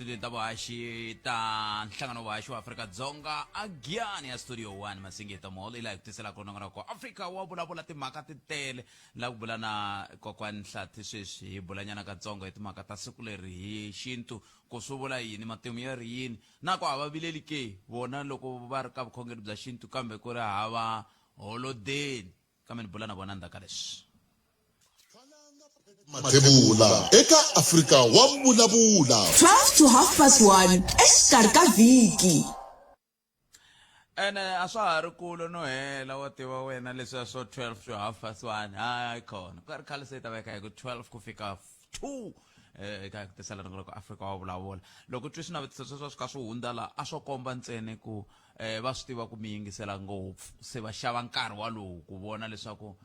etindlwini ta vuhaxi ta nhlangano wa vahaxi wa Afrika-Dzonga agiyani ya studio 1 Masingita Mall ila hi ku tisela ku nongonoko Afrika wa vulavula timhaka ti tele la ku vula na kokwani Hlathi sweswi hi bulanyana katsongo hi timhaka ta siku leri hi xintu ku swi vula yini matimu ya ri yini na ku hava vileli ke vona loko va ri ka vukhongeri bya xintu kambe ku ri hava holodeni kambe ni bula na vona ndzhaka leswi Matebula eka Afrika wa Vulavula 12 to 1:30 exikarhi ka vhiki. ene a swa ha ri kulo no hela wa tiva wena leswi swo 12 to 1:30 hayi khona ku ri khale se ta veka hi ku 12 ku fika 2 eka ku tisela nongonoko Afrika wa Vulavula loko twi swinavetiso sweswo swi ka swi hundza la a swo komba ntsene ku va swi tiva ku mi yingisela ngopfu se va xava nkarhi walowu ku vona leswaku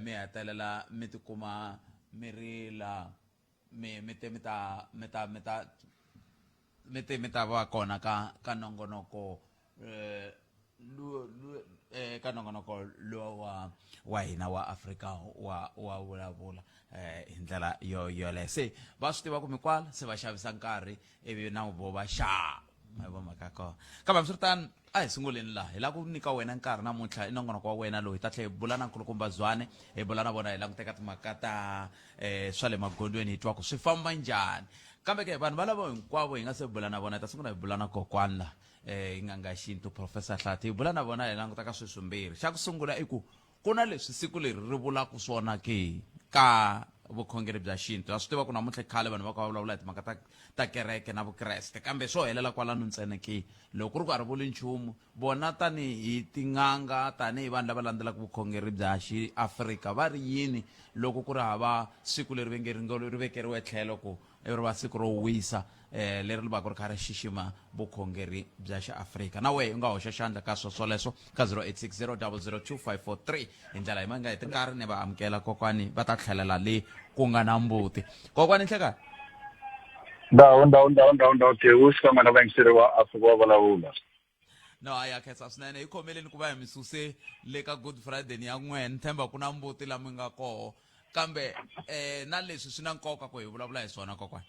mi hetelela mi tikuma mirila mita va kona ka nongonoko ka nongonoko lo wa hina wa Afrika wa Vulavula hi ndlela yoleyo se va swi tiva ku mikwala se va xavisa nkarhi ivi na vo va xava ma maka kona kambe swiritani a hi sunguleni laha hi la ku nyika wena nkarhi namuntlha i nongonoko wa wena loyi ta tlhe hi bula na nkulukumba Zwane hi bula na vona hi languteka timhaka ta swa le magondweni hi twa ku swi famba njhani kambe ke vanhu valavo hinkwavo hi nga se bula na vona hi ta sungula hi bula na kokwani la hi nganga xintu Professor Hlathi hi bula na vona hi langutaka swiswimbirhi xa ku sungula i ku na leswi siku leri ri vulaka swona ke ka vukhongeri bya xintu a swi tiva ku namuntlha khale vanhu va ka vulavula hi timhaka ta kereke na vukreste kambe swo helela kwalano ntsena ke loko ri ku a ri vuli nchumu vona tanihi tin'anga tanihi vanhu lava landzelaka vukhongeri bya Afrika va ri yini loko ku ri hava siku leri ri vekeriwe tlhelo ku ri va siku ro wisa leri ri va ku ri kha ri xixima vukhongeri bya Afrika na wehe u nga hoxa xandla ka swoleswo ka 0860002543 hi ndlela hi manga hi tinkarhi ni va amukela kokwani va ta tlhelela le ku nga na mbuti kokwani nhleka ndawu Tewuska mana vayingiseri wa Afrika wa Vulavula no aya khetsa swinene hi khomeleni ku va hi mi suse le ka Good Friday ya n'wena themba ku na mbuti lama nga koho kambe na leswi swi na nkoka ku hi vulavula hi swona kokwani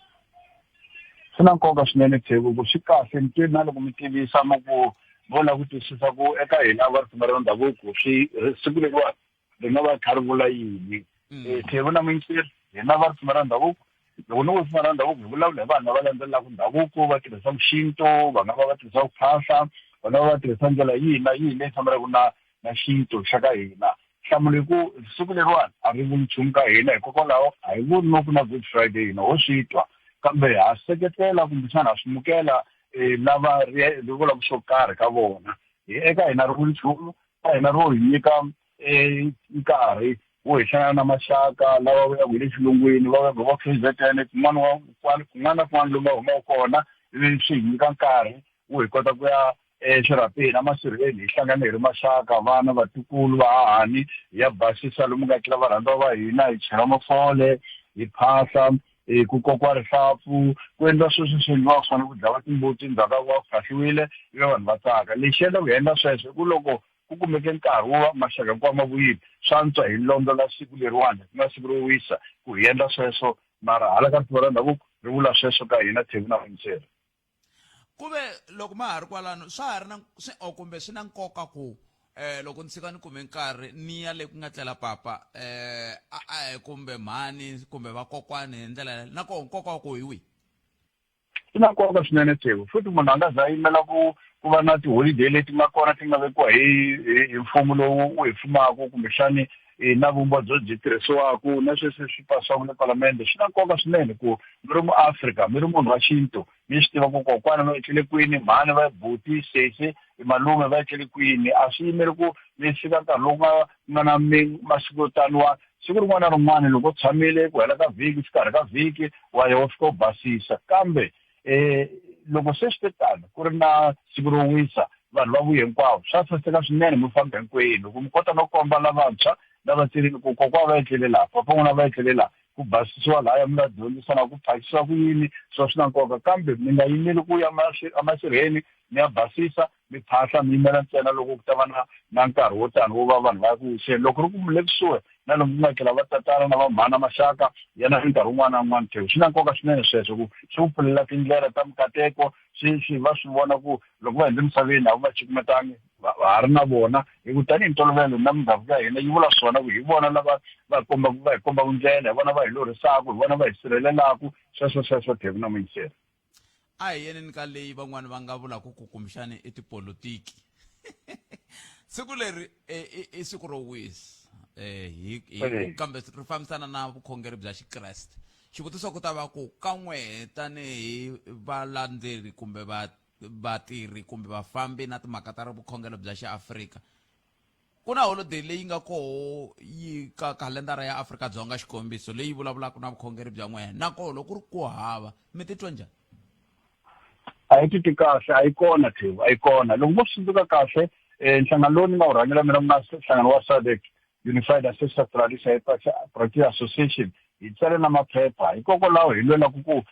swi na nkoka swinene Tewu ku swi kahle ntirho na loko mi tivisa ma ku vona ku twisisa ku eka hina va ripfumelo ra ndhavuko swi siku leriwa ri nga va kha ri vula yini Tewu na muyingiseri hina va ripfumelo ra ndhavuko loko no ripfumelo ra ndhavuko hi vulavula hi vanhu lava landzelelaka ndhavuko va tirhisa xintu va nga va tirhisa ku phahla va nga va tirhisa ndlela yihi leyi fambelaka na xintu xa ka hina hlamula ku siku leriwani a ri vuli nchumu ka hina hikokwalaho a hi vuli no ku na Good Friday hina ho swi twa kambe ha seketela kumbexana ha swimukela lava ri vulaka swo karhi ka vona eka hina ri vuli nchumu ka hina ro hi nyika nkarhi wo hi hlangana na maxaka lava ya hi le xilungwini va KZN kun'wana na kun'wana lomu va humaka kona ivi swi hi nyika nkarhi wo hi kota ku ya exirhapeni emasirheleni hi hlangane hi ri maxaka vana vatukulu vahahani hi ya basisa lomu nga tlela varhandziwa va hina hi chela mafole hi phahla ku kokwa rihlampfu ku endla sweswo swi endliwaka swona ku dlawa timbuti ndzhaka ku phahliwile ivi vanhu va tsaka lexi endla ku endla sweswo ku loko ku kumeke nkarhi wo maxaka hinkwawo ma vuyile swa antswa hi londlola siku leriwani ku nga siku ro wisa ku hi endla sweswo mara hala ka ripfumelo ra ndhavuko ri vula sweswo ka hina Thebu na vayingiseri kuve loko ma ha ri kwalano swa ha ri na kumbe swi na nkoka ku loko ni tshika ni kume nkarhi ni ya le ku nga tlela papa kumbe mhani kumbe vakokwani hi ndlela na koho nkoka wa ku hi wihi swi na nkoka swinene Thebu futhi munhu a nga za yimela ku va na tiholideyi leti nga kona ti nga vekiwa hi mfumo lowu wu hi fumaka kumbexani na vumba byi tirhisiwaka na sweswi swi pasiwaka le palamende swi na nkoka swinene ku mi ri muAfrika mi ri munhu wa xintu mi swi tiva ku kokwana va etlele kwini mhani va buti sesi malume va etlele kwini a swi yimeli ku mi fika nkarhi lowu nga na masiku yo taniwa siku rin'wana na rin'wana loko u tshamile ku hela ka vhiki xikarhi ka vhiki wa ya wa fika u basisa kambe loko se swi tano ku ri na siku ro wisa vanhu va vuye hinkwavo swa saseka swinene mi famba hinkwenu loko mi kota no komba lavantshwa lava tirhini ku kokwa va etlele laha papa n'wina va etlele laha ku basisiwa lahaya mi nga dyondzisana ku phakisiwa ku yini swi na nkoka kambe mi nga yimeli ku ya emasirheni mi ya basisa mi phahla mi yimela ntsena loko ku ta va na nkarhi wo tani wo va vanhu va ya ku wiseni loko ri ku le kusuhi na lomu ku nga tlhela va tatana na vamhana maxaka yana hi nkarhi wun'wana na wun'wana tlhelo swi na nkoka swinene sweswo ku swi ku pfulela tindlela ta mikateko swi va swi vona ku loko va hundze misaveni a va cukumetangi va ha ri na vona hi ku tanihi ntolovelo na mindhavuko ya hina yi vula swona ku hi vona lava va hi kombaku ndlela hi vona va hi lorisaku hi vona va hi sirhelelaku sweswo Thembi na Vayingiseri. A hi yeneni ka leyi van'wani va nga vulaka ku kumbexani i tipolotiki siku leri i siku ro wisa kambe ri fambisana na vukhongeri bya Xikreste xivutiso ku ta va ku kan'we tanihi valandzeri kumbe vatirhi kumbe vafambi na timhaka ta vukhongeri bya xiAfrika ku na holiday leyi nga koho yi ka kalendara ya Afrika-Dzonga xikombiso leyi vulavulaka na vukhongeri bya n'wena na koho loko ri ku hava mi titwa njhani? A yi titwi kahle a yi kona Thembi a yi kona loko mo swi tsundzuka kahle nhlangano lowu ni nga wu rhangela mina ku nga nhlangano wa SADC Unified Ancestral Tradition Practice Association hi tsale na maphepha hikokwalaho hi lwelaku ku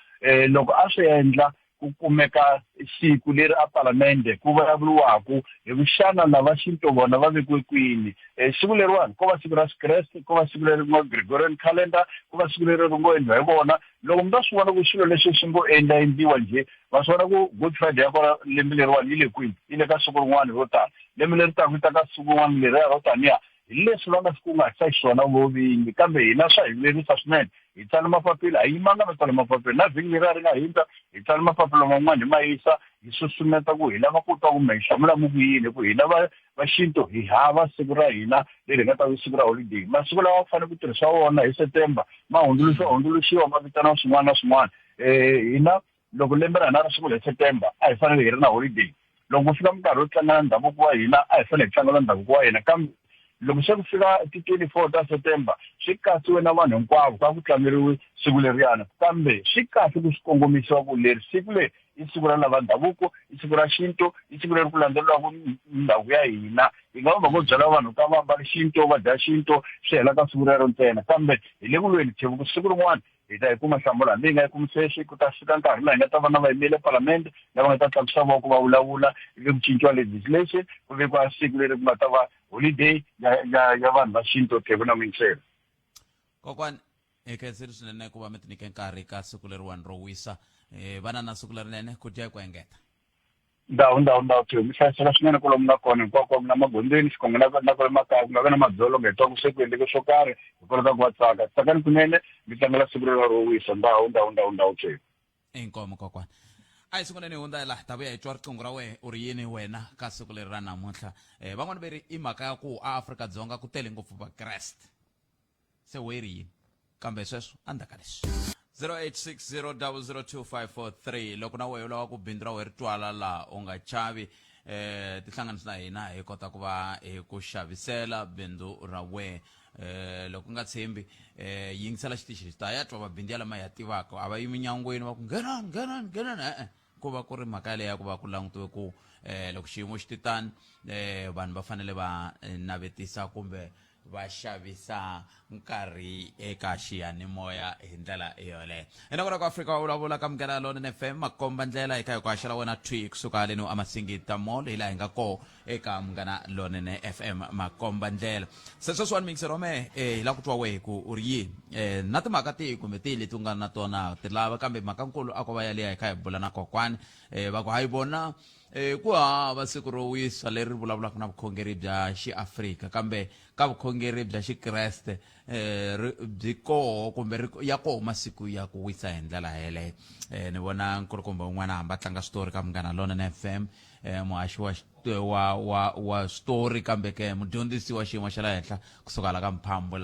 loko a swi endla ku kumeka siku leri a palamende ku vulavuriwaku hi vuxana lava xintu vona va vekiwe kwini siku leriwani ko va siku ra Xikreste ko va siku leri ngo Gregorian calendar ko va siku leri ngo endliwa hi vona loko mi ta swi vona ku xilo leswi swi ngo endliwa njhe va swi vona ku Good Friday ya kona lembe leriwani yi le kwini yi le ka siku rin'wana ro tani lembe leri taku yi ta ka siku rin'wana leriya ro taniya hi leswi va nga swi kungahatisa xiswona vovinyi kambe hina swa hi vilerisa swinene hi tsala mapapila a yi yimanga mi tsala mapapila na vhiki leriya ri nga hundza hi tsala mapapila man'wani hi ma yisa hi susumeta ku hi lava ku twa ku mi hlamula mi ku yini ku hina va xintu hi hava siku ra hina leri hi nga ta siku ra holiday masiku lawa ku fanele ku tirhisa wona hi September ma hundzuluxiwa ma vitana swin'wana na swin'wana hina loko lembe ra hina ra siku hi September a hi fanele hi ri na holiday loko ku fika minkarhi yo tlanga na ndhavuko wa hina a hi fanele hi tlanga na ndhavuko wa hina kambe loko se ku fika ti 24 ta September swi katsiwe na vanhu hinkwavo ka ku tlangeriwe siku leriyana kambe swi kahle ku swi kongomisiwa ku leri siku leri i siku ra lava ndhavuko i siku ra xintu i siku leri ku landzeleriwaka ndhavuko ya hina hi nga va byela vanhu ka va mbali xintu va dya xintu swi hela ka siku rero ntsena kambe hi le ku lweni Thembi ku siku rin'wana hi ta yi kuma nhlamulo hambi hi nga yi kumi sweswi ku ta fika nkarhi laha hi nga ta va na vayimeli palamende lava nga ta tlakusa voko va vulavula ivi ku cinciwa legislation ku vekiwa siku leri ku nga ta va holiday ya vanhu va xintu Thembi na Vayingiseri. Kokwani hi khensile swinene ku va mi tinike nkarhi ka siku leriwani ro wisa vana na siku lerinene ku dya ku engeta ndhawu Thembi hlayiseka swinene ku lomu nga kona hinkwako na magondzweni xikongo na kule makaya ku nga va na madzolonga hi twa ku se ku endleke swo karhi hi kolota ku va tsaka tsakani kunene mi tlangela siku leriwa ro wisa ndhawu Thembi. inkomo kokwani a hi sunguleni hi hundza laha ta vuya hi twa riqingho ra wena u ri yini wena ka siku leri ra namuntlha van'wani va ri i mhaka ya ku Afrika-Dzonga ku tele ngopfu vakreste se we ri yini kambe sweswo andaka leswi 0860002543 loko na wehe u lava ku bindzu ra wehe ri twala laha u nga chavi tihlanganisi na hina hi kota ku va hi ku xavisela bindzu ra wehe loko nga tshembi yingisela xitichi ta ya twa mabindzu ya lama ya tivaka a va yimi nyangweni va ku nghenani ku va ku ri mhaka leya ku va ku langutiwe ku loko xiyimo xi titani vanhu va fanele va navetisa kumbe va xavisa nkarhi eka xiyanimoya hi ndlela yoleyo ina ku ku Afrika vulavula ka Munghana Lonene FM makomba ndlela eka ku haxela wena twi kusuka leni amasingita mall hi laha hi nga ko eka Munghana Lonene FM makomba ndlela sweswiwani mingisero me hi la ku twa wehe ku u ri yini na timhaka tihi kumbe tihi leti u nga na tona ti lava kambe mhaka nkulu a ko va yaliya hi kha hi bula na kokwani va ku hayi vona ku hava siku ro wisa leri vulavulaka na vukhongeri bya xiAfrika kambe ka vukhongeri bya Xikreste byi koho kumbe ya koho masiku ya ku wisa hi ndlela yeleyo ni vona nkulukumba un'wana hamba tlanga switori ka Munghana Lonene FM muhaxi wa story kambe ke mudyondzisi wa xiyimo xa le henhla kusuka la ka Mphambo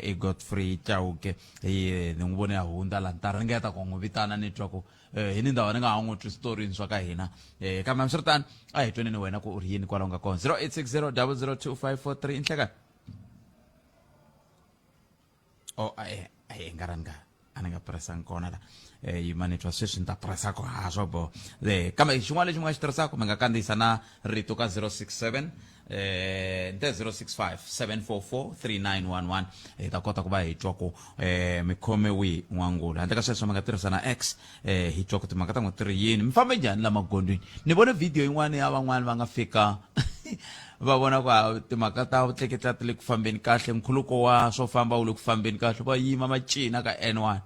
i Godfrey Chauke ni n'wi vone ya hundza la ni ta ringeta ku n'wi vitana ni twa ku hi ni ndhawu ni nga ha n'wi twi switori swa ka hina kambe hambiswiritano a hi tweneni wena ku u ri yini kwalaho nga kona 0860002543 inhlekani a hi nga ani nga pressang kona la yimani twa sweswi nta pressa ko ha swo bo kambe xin'wana lexi nga xi tirhisaka mi nga kandziyisa na rito ka 067 065 744 3911 hi ta kota ku va hi twa ku mi khome wihi n'wangula handle ka sweswo mi nga tirhisa na X hi twa ku timhaka ta n'wi tirhi yini mi fambe njhani la magondweni ni vone video yin'wana ya van'wana va nga fika va vona ku timhaka ta vutleketla ti le ku fambeni kahle nkhuluko wa swo famba wu le ku fambeni kahle va yima macina ka N1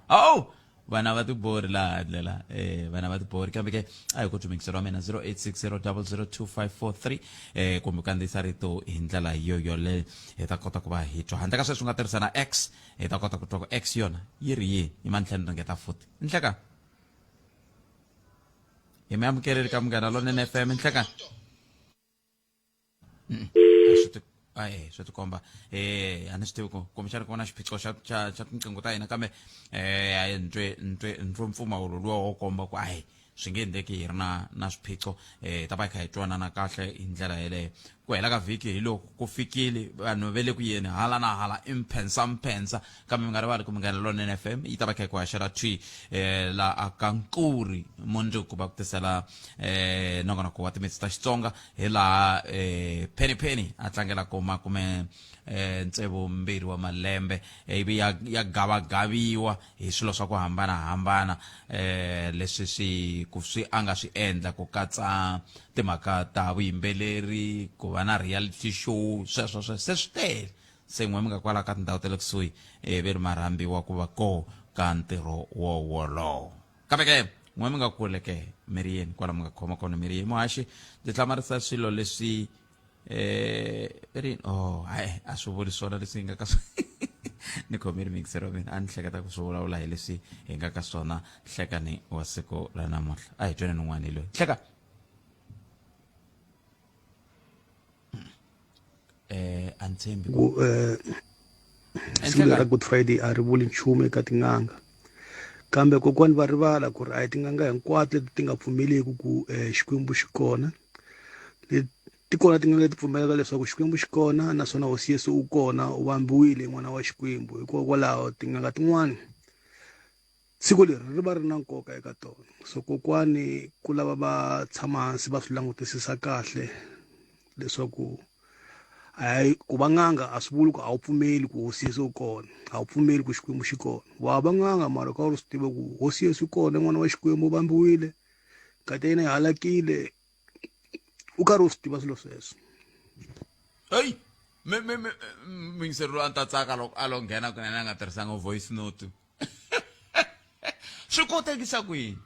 vana va tibori laha ndlela vana va tibori kambe ke a hi ku tumikisela wa mina 0860002543 kumbe kandziyisa rito hi ndlela yoyole hi ta kota ku va hi twa handle ka sweswi nga tirhisa na X hi ta kota ku twa ku X yona yi ri yini hi mantlhelo ringeta futhi nhleka hi mi amukeleli ka Munghana Lonene FM nhleka swi tikomba a ni swi tivi ku kumbexani ku na xiphiqo xa tinqingho ta hina kambe ntwe mpfumawulo luwa wo komba ku swi nge endleki hi ri na swiphiqo ta va hi kha hi twanana kahle hi ndlela yeleyo ku hela ka vhiki hi loko ku fikile vanhu ve le ku yeni hala na hala imphensa kambe mi nga rivali ku Munghana Lonene FM yi ta va kha hi ku haxela twi la akankuri mundzuku va ku tisela nongonoko wa timitsi ta Xitsonga hi laha penny a tlangelaku makume ntsevu mbirhi wa malembe ivi ya gavagaviwa hi swilo swa ku hambanahambana leswi swi a nga swi endla ku katsa timhaka ta vuyimbeleri ku va na reality show sweswo se swi tele se n'we mi nga kwala ka tindhawu ta le kusuhi ve ri marhambi wa ku va ko ka ntirho wolowo kambe ke n'we mi nga kule ke miri yeni kwala mi nga khoma kona miri yeni muhaxi ndzi hlamarisa swilo leswi a swi vuli swona leswi hi nga ka ni khomile mixero mina a ni hleketa ku swi vulavula hi leswi hi nga ka swona hlekani wa siku la namuntlha a hi tweni n'wana loyi hleka a ni tshembi siku ra Good Friday a ri vuli nchumu eka tin'anga kambe kokwani va rivala ku ri a hi tin'anga hinkwato leti ti nga pfumeleki ku Xikwembu xi kona ti kona tin'anga leti pfumelaka leswaku Xikwembu xi kona naswona hosi Yesu u kona u vambiwile n'wana wa Xikwembu hikokwalaho tin'anga tin'wani siku leri ri va ri na nkoka eka tona so kokwani ku lava va tshama hansi va swi langutisisa kahle leswaku ku va n'anga a swi vuli ku a wu pfumeli ku hosi Yesu u kona a wu pfumeli ku Xikwembu xi kona wa va n'anga mara ka ri swi tiva ku hosi Yesu kona n'wana wa Xikwembu u vambiwile ngati ya yena yi halakile u karhi u swi tiva swilo sweswo mingiseri lo a ni ta tsaka loko a lo nghena kunene a nga tirhisanga voice note swi kotekisa kwini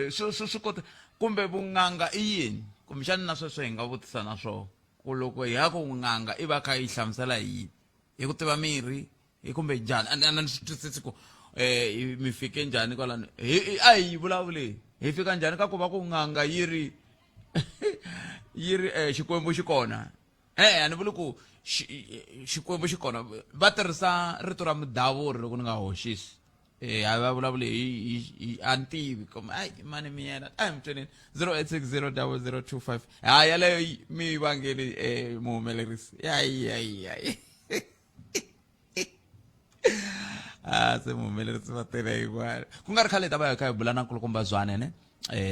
swi kota kumbe vun'anga i yini kumbexani na sweswo hi nga vutisa na swona ku loko hi ya ku n'anga i va kha yi hlamusela hi yini hi ku tiva mirhi hi kumbe njhani a ni swi twisisi ku mi fike njhani kwalano a hi vulavuleni hi fika njhani ka ku va ku n'anga yi ri Xikwembu xi kona a ni vuli ku Xikwembu xi kona va tirhisa rito ra mudavuri loko ni nga hoxisi a va vulavuli hi a ni tivi kumbe mani mi yena a hi mi twenini 08600025 yaleyo mi vangeli muhumelerisi se muhumelerisi va tele hikwale ku nga ri khale ta va hi kha hi bula na nkulukumba Zwane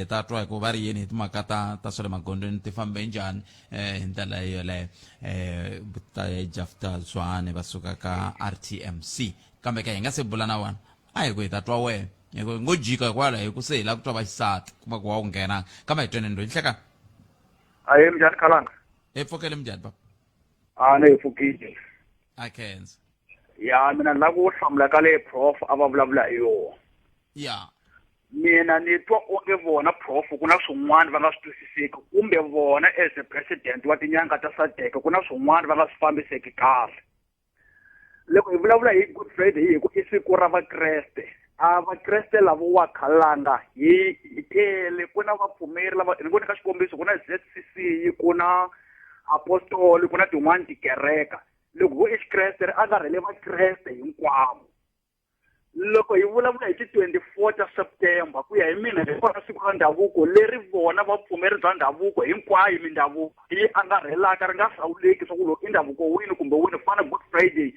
ta twa hi ku va ri yini hi timhaka ta swa le magondweni ti fambe njhani hi ndlela yoleyo ta Jafta Zwane va suka ka RTMC kambe ke hi nga se bula na vona a hi ku hi ta twa wena hi ku ngo jika kwala hi ku se hi la ku twa va xisati kuma ku wa ku nghenanga kambe hi tweni ndo yi hleka a hi njhani Khalanga hi pfukele njhani papa a ni hi pfukile a khensa ya mina ni lava ku hlamula ka le prof a va vulavula hi yona ya mina ni twa onge vona prof ku na swin'wana va nga swi twisiseki kumbe vona as a president wa tinyanga ta SADC ku na swin'wana va nga swi fambiseki kahle loko hi vulavula hi Good Friday hi ku i siku ra vakreste a vakreste lavo wa Khalanga hi tele ku na vapfumeri lava ni voni ka xikombiso ku na ZCC ku na apostoli ku na tin'wana tikereka loko vo i xikreste a nga rhele vakreste hinkwavo loko hi vulavula hi ti 24 ta September ku ya hi mina hi kona siku ra ndhavuko leri vona vapfumeri bya ndhavuko hinkwayo mindhavuko yi angarhelaka ri nga hlawuleki swa ku loko i ndhavuko wini kumbe wini fana Good Friday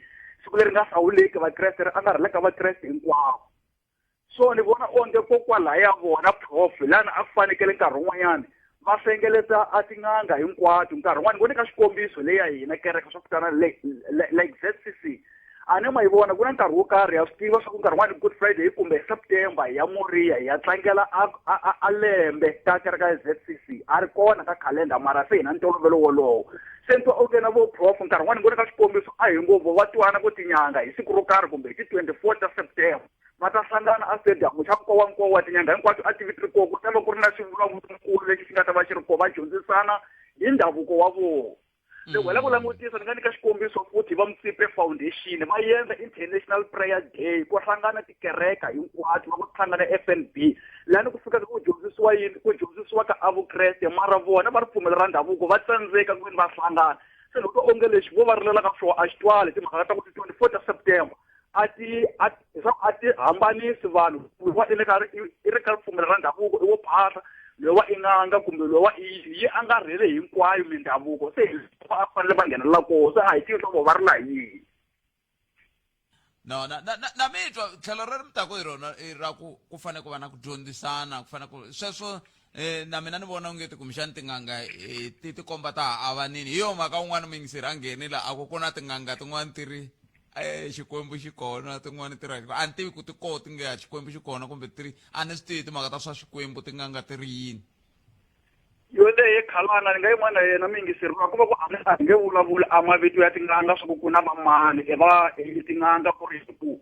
siku leri nga hlawuleki vakreste ri angarhelaka vakreste hinkwavo so ni vona onge kokwalaya vona prof lana a fanekele nkarhi wun'wanyana va hlengeleta a tin'anga hinkwato nkarhi wun'wani voni ka xikombiso leyi ya hina kereke swa ku tana like ZCC a ni ma yi vona ku na nkarhi wo karhi ya swi tiva swa ku nkarhi wun'wani Good Friday kumbe September ya Moriya ya tlangela a lembe ka kereke ya ZCC a ri kona ka calendar mara se hina ntolovelo wolowo se nto oke na vo prof nkarhi wun'wani voni ka xikombiso a hi ngopfu va twana ku tinyanga hi siku ro karhi kumbe hi ti 24 ta September va ta hlangana a stadium xa nkowa tinyanga hinkwato activity ri koho ku ta va ku ri na xivulavulo lexi xi nga ta va xi ri koho va dyondzisana hi ndhavuko wa vona se wela ku langutisa ni nga nyika xikombiso futhi va Mtsipe Foundation va endla International Prayer Day ku hlangana tikereka hinkwato va ku hlangana FNB lani ku fika ku dyondzisiwa yini ku dyondzisiwa ka avukreste mara vona va ri pfumela ra ndhavuko va tsandzeka ku va hlangana se loko onge lexi vo va rilela ka swona a xitwali timhaka ta ku ti 24 ta September a ti hambanisi vanhu wa i ri ka ripfumelo ra ndhavuko i wo phahla lowa in'anga kumbe lowa yi angarhele hinkwayo mindhavuko se va fanele va nghenelela koho se a hi tivi swa va ri la yini no na mitwa tlhelo ri mi ta ku hi rona ra ku fanele ku va na ku dyondzisana ku fanele ku sweswo na mina ni vona ungeti kumbexani tin'anga ti komba ta avanini hi yo mhaka un'wana muyingiseri a nghenile a ku na tin'anga tin'wana ti ri xikwembu xi kona tin'wana ti ri a ni tivi ku ti koho ti nge xikwembu xi kona kumbe ti ri a ni swi tivi timhaka ta swa xikwembu tin'anga ti ri yini yo leyi khalana ni nga yin'wana na yena muyingiseri wa ku va ku a nge vulavula a mavito ya tin'anga swa ku ku na vamani tin'anga ku ri ku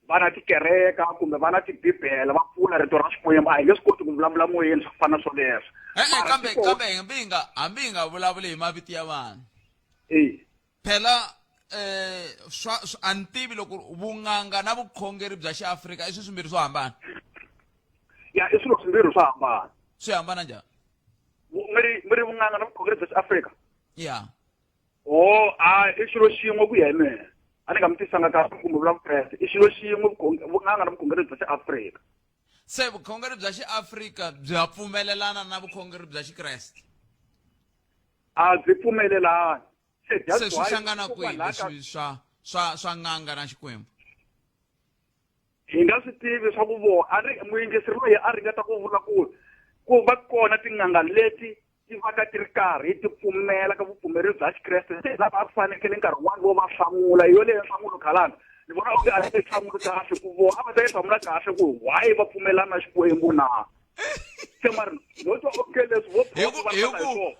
va na tikereka kumbe va na tibibele va pfula rito ra xikwembu a hi nge swi koti ku vulavula moyeni swa ku fana na swoleswo kambe hambi hi nga vulavuli hi mavito ya vanhu phela a ni tivi loko vun'anga na vukhongeri bya xiafrika i swimbirhi swo hambana ya i swilo swimbirhi swo hambana swi hambana njhani mi ri vun'anga na vukhongeri bya xiafrika ya i xilo xin'we ku ya hi mehe a ni nga mi tisanga kahle kumbe vula vukreste i xilo xin'we vun'anga na vukhongeri bya xiafrika se vukhongeri bya xiafrika bya pfumelelana na vukhongeri bya xikreste a byi pfumelelani se swi hlangana kwihi leswi swa n'anga na xikwembu hi nga swi tivi swa ku vona muyingiseri loyi a ringeta ku vula ku va kona tin'anga leti ti va ka ti ri karhi ti pfumela ka vupfumeri bya xikreste se lava a fanekele nkarhi wun'wani vo va hlamula hi yo leyi nhlamulo khalana ni vona onge a yi hlamuli kahle ku vona a va ta yi hlamula kahle ku why va pfumelana na xikwembu na se mari no twa onge leswi vo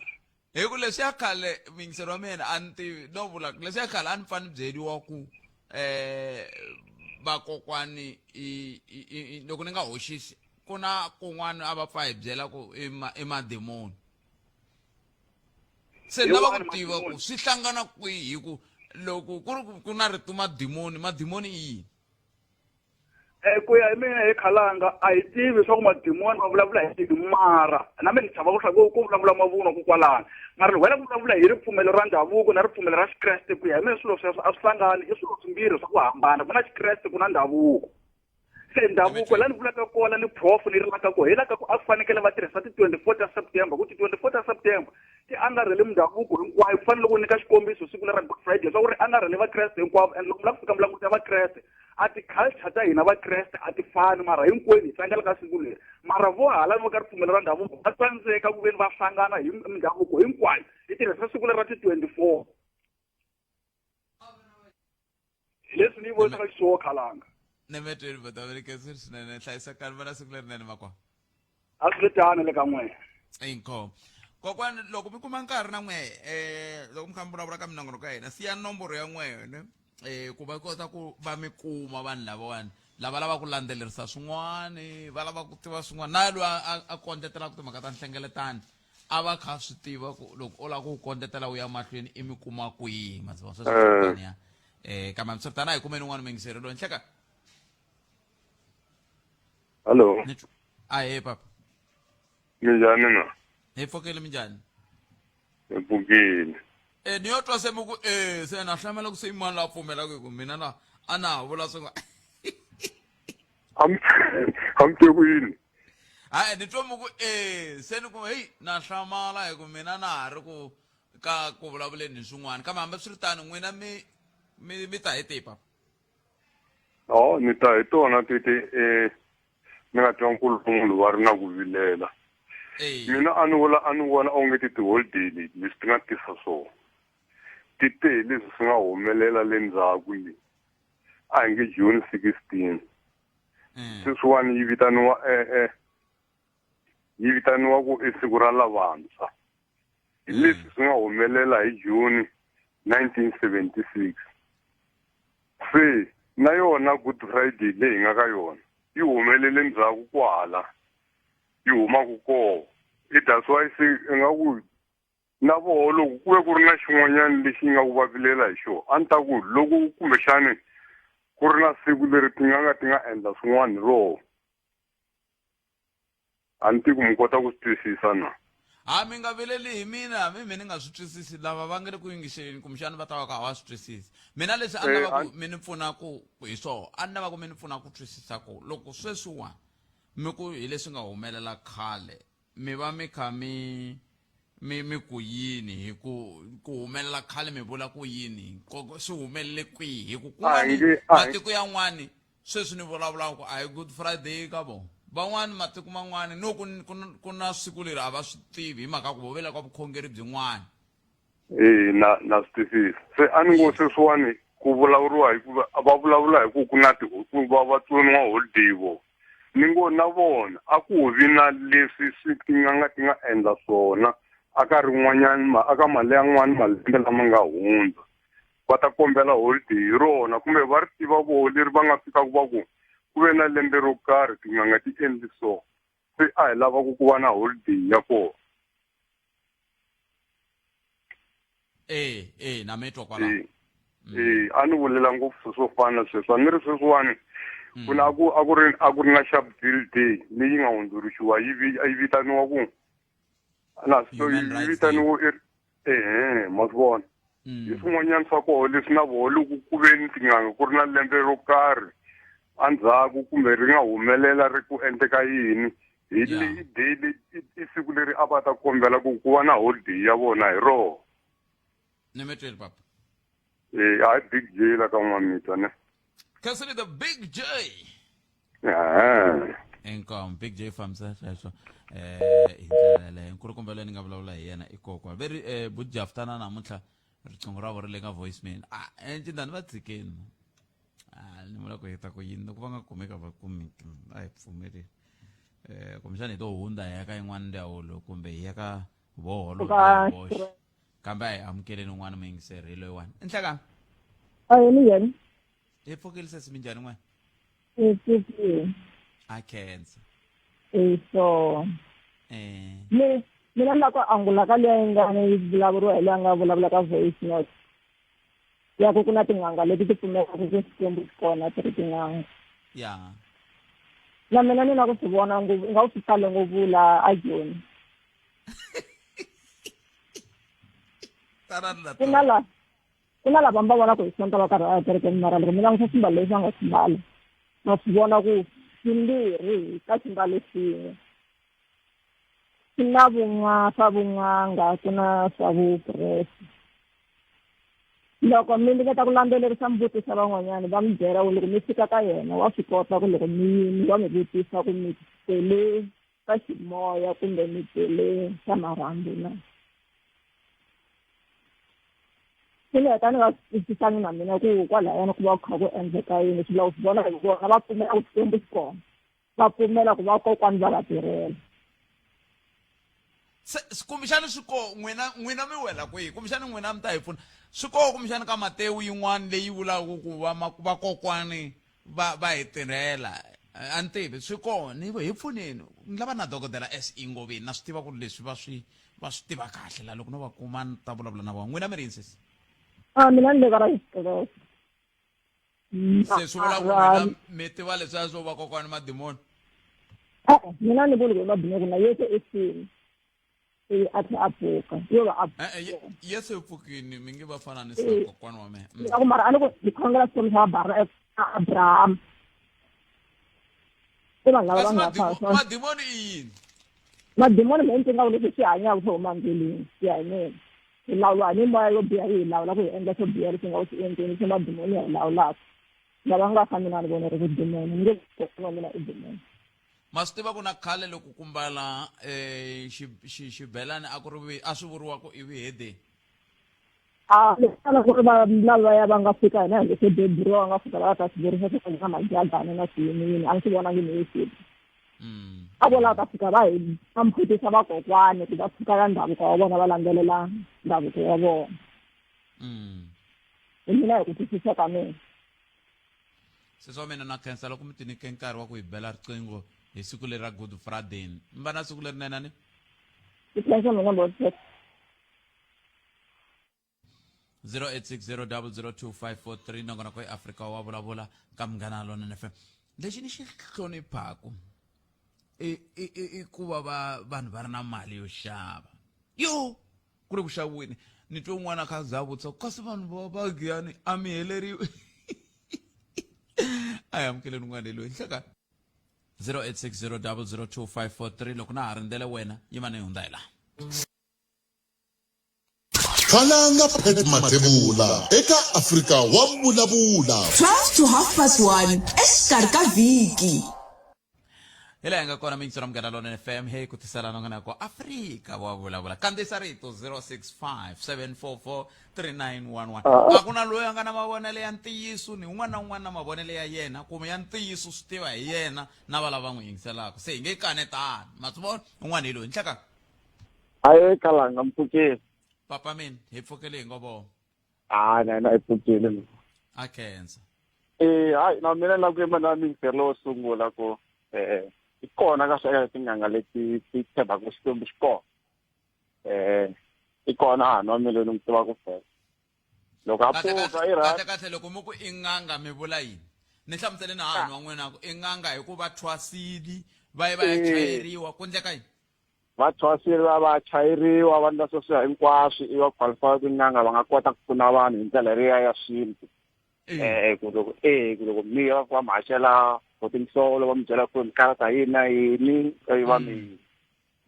hi ku leswi ya khale muyingiseri wa mina a ni tivi no vula leswi ya khale a ni fane byeriwa ku vakokwani loko ni nga hoxisi ku na kun'wana a va pfa hi byela ku i mademoni se ni lava ku tiva ku swi hlangana kwihi hi ku loko ku ri ku na rito mademoni i yini ku ya hi mina hi khalanga a hi tivi swa ku mademoni va vulavula hi mara na mina ni chava ku vulavula mavunwa ku kwalano mara loko wena ku vulavula hi ripfumelo ra ndhavuko na ripfumelo ra xikreste ku ya hi mina swilo sweswo a swi hlangani i swilo swimbirhi swa ku hambana ku na xikreste ku na ndhavuko se ndhavuko la ni vulaka kona ni prof ni rilaka ko hi laka ku a fanekele va tirhisa ti 24 ta September ku ti 24 ta September ti angarhele mindhavuko hinkwayo ku fanele loko nyika xikombiso siku leri Good Friday swa ku ri angarhele vakreste hinkwavo and loko mi lava ku fika milanguti ya vakreste a ti-culture ta hina vakreste a ti fani mara hinkwenu hi tlangela ka siku leri mara vo hala ni va ka ripfumelo ra ndhavuko va tsandzeka ku veni va hlangana hi mindhavuko hinkwayo hi tirhisa siku leri ra ti 24 leswi ni vonisaka xiswo khalanga ni me twini vataveleke swi ri swinene hlayisa kani va na siku lerinene makwa a swi tani le ka n'wina inkomo kokwani loko mi kuma nkarhi na n'wehe loko mi kha mi vulavula ka minongonoko ya hina siya nomboro ya n'wene ku va kota ku va mi kuma vanhu lavawani lava lava ku landzelerisa swin'wani va lava ku tiva swin'wana na loyi a kondetelaka timhaka ta nhlengeletano a va kha swi tiva ku loko u lava ku kondetela u ya mahlweni i mi kuma kwihi madziva sweswi ya kambe mi tana hi kumeni un'wana muyingiseri loyi nhleka Hello. Aye papa. Minjani na? Hi pfukile minjani? Hi pfukile. Ni yo twa se muku se na hlamela ku se imani la pfumela ku mina la ana vula swin'wa. Am te ku yini? Hayi ni twa muku se ni ku hey na hlamala hi ku mina na ha ri ku ka ku vulavuleni swin'wana kambe hambi swi ri tano n'wina mi ta hi te papa. Oh, ni ta hi tona ti ni nga twa nkulunkulu wa ri na ku vilela. Mina a ni vona onge ti holiday leti leswi ti nga tisa swona. Ti tele leswi swi nga humelela le ndzhaku yi. A hi nge June 16. Sweswiwani yi vitaniwa ku i siku ra lavantshwa. Hi leswi swi nga humelela hi June 1976. Se na yona Good Friday leyi nga ka yona yi humelele ndzhaku kwala yi humaku koho. That's why se nga ku na voho loko ku ve ku ri na xin'wanyana lexi nga ku vavilela hi xona a ni ta ku loko kumbexani ku ri na siku leri ti nga endla swin'wana hi roho a ni tiku mi kota ku swi twisisa na. Mi nga vileli hi mina mi ni nga swi twisisi lava va nga le ku yingiseleni kumbexani va ta va ka a va swi twisisi. Mina leswi a ni lava ku mi ni pfuna ku hi swona a ni lava ku mi ni pfuna ku twisisa ku loko sweswiwani mi ku hi leswi nga humelela khale mi va mi kha mi ku yini hi ku humelela khale mi vula ku yini swi humelele kwihi hi ku kun'wani matiko yan'wani sweswi ni vulavulaka ku a hi Good Friday ka vona van'wani matiko man'wani no ku na siku leri a va swi tivi hi mhaka ku vo vela ka vukhongeri byin'wana. Na swi twisisa se a ni ngo sweswiwani ku vulavuriwa hikuva va vulavula hi ku na ku va vatsoniwa holiday vo ni ngo na vona a ku vi na leswi swi ti nga endla swona aka rin'wanyana aka mali yan'wana malembe lama nga hundza va ta kombela holiday hi rona kumbe va ri tiva vo leri va nga fika ku va ku ve na lembe ro karhi tin'anga ti endli so se a hi lava ku va na holiday ya kona. Na metwa kwala. A ni vulela ngopfu swo fana sweswo ni ri sweswiwani ku na a ku ri na sharp deal day leyi nga hundzuluxiwa yi vitaniwa ku na so yi vitaniwa ma swi vona hi swin'wanyana swa koho leswi na voho loko ku ve ni tin'anga ku ri na lembe ro karhi andzhaku kumbe ri nga humelela ri ku endleka yini hi leyi i siku leri a va ta kombela ku va na holiday ya vona hi roho. Ni me tweli papa. A Big J la ka n'wamita ne. Consider the Big J. Income Big J famsa sweswo indlela nkulukumbelo ni nga vulavula hi yena ikokwa very bujaftana namuntlha riqingho ra vona le ka voicemail ncindani va tshikeni ni vula ku heta ku yini loko va nga kumeka va kumeki a hi pfumeleri kumbexani hi to hundza hi ya ka yin'wana ndzawulo kumbe hi ya ka voholo boxe kambe a hi amukeleni un'wana muyingiseri hi loyiwani i nhlekani ni yena hi pfukile sesi minjhani n'wana a khensa so mina ni la ku angula ka leyi nga ni vulavuriwa hi leyi nga vulavula ka voice note ya ku na tin'anga leti ti pfumelaka ku Xikwembu xi kona ti ri tin'anga na mina ni na ku swi vona nga swi tale ngopfu la a Joni ku na lava va vona ku hi sonta va karhi a kerekeni mara loko mina ngisa swimbalo leswi va nga swimbala na swi vona ku swimbirhi ka ximbalo xin'we ku na swa vun'anga ku na swa vukreste loko mi ndzi ta ku landzelerisa mivutiso van'wanyana va mi byela loko mi fika ka yena wa swi kota ku loko mi va mi vutisa ku mi tele ka ximoya kumbe mi tele ka marhambu na swi heta ni nga twisisani na mina ku kwalayani ku va ku kha ku endleka yini swi lava swi vona hi vona va pfumela ku Xikwembu xi kona va pfumela ku va kokwani va va tirhela kumbexani swi koho n'wina mi wela kwihi kumbexani n'wina mi ta hi pfuna swi koho kumbexani ka Matewu yin'wana leyi vulaka ku vakokwani va hi tirhela a ni tivi swi koho ni hi pfuneni ni lava na dokodela S.E Ngobeni na swi tiva ku leswi va swi tiva kahle la loko no va kuma ni ta vulavula na vona n'wina mi ri yini sesi mina ni le ka ra Xikreste se swi vula ku n'wina mi tiva leswiya swo vakokwani madimoni mina ni vuli ku madimoni na yesu esini a tlhe a pfuka yo va yesu pfukini mi nge va fananisa kokwani wa mina ku mara a ni ku dikhongela swikwembu xa bara Abraham i vanhu lava va nga madimoni i yini madimoni me ntsenga leswi swi hanyaka swo huma mbilwini swi ya hi mina hi lawuliwa hi moya yo biha hi lawula ku hi endla swo biha leswi nga ku swi endleni swi madimoni ya hi lawulaka lava nga fani na vona ri dimene nge kokuma mina I dimene Mastiva kuna khale loko kumbala xibelani a ku ri a swi vuriwa ku I vihede. lesala ku ri lava ya va nga fika hina hi se deburo va nga fika va ta swivirisa swo fana na majagana na swiyini a ndzi vona ngi ni sipi a vola ta fika va hi amphutisa vakokwani ku va fika ka ndhavuko wa vona va landzelela ndhavuko wa vona hi mina hi ku twisisa ka mina seswa mina na khensa loko mi tinike nkarhi wa ku hi bela riqingho hi siku leri ra Good Friday mi va na siku lerinene ni ti khensa mina botshe 0860002543 nongona ko Afrika wa vulavula ka Munghana Lonene FM lexi ni xi hloniphaku I ku va vanhu va ri na mali yo xava yo ku ri ku xaviweni ni twe un'wana kha zavutsa kasi vanhu va giyani a mi heleriwe a hi amukeleni un'wana loyi hlaka 0860002543 loko na ha rindzele wena yima ni hundza hi laha khalanga Pet Matebula eka Afrika wa Vulavula 12 to 1:30 exikarhi ka vhiki hi laha hi nga kona mintsu ra Munghana Lonene FM hey ku tisela nongana ko Afrika wa vulavula kandziyisa rito 0657443911 a ku na loyi a nga na mavonelo ya ntiyiso ni un'wana na un'wana na mavonelo ya yena kumbe ya ntiyiso swi tiva hi yena na va lava n'wi yingiselaka se hi nge kanetani ma swi vona un'wana hi loyi nhlaka aye kalanga mpfukeli papa mina hi pfukele hi ngovo na ipfukeli a khensa hayi na mina na ku yima na mintirho lo sungula ku ikona ka swaya tinganga leti ti tshembaka xikwembu xi kona ikona no miloni n'wi tiva ku fela loko a pfuka I ra kahle loko mu ku inganga mi vula yini ni hlamusele na hanu wa n'wina ku inganga hi ku va thwasili va ya chayeriwa ku ndleka yini va thwasili va chayeriwa va ndla sweswo hinkwaswo I va qualify tin'anga va nga kota ku pfuna vanhu hi ndlela leya ya xintu ku loko mi va ku va mhachela potinsolo va mi byela ku karata yini yini va mi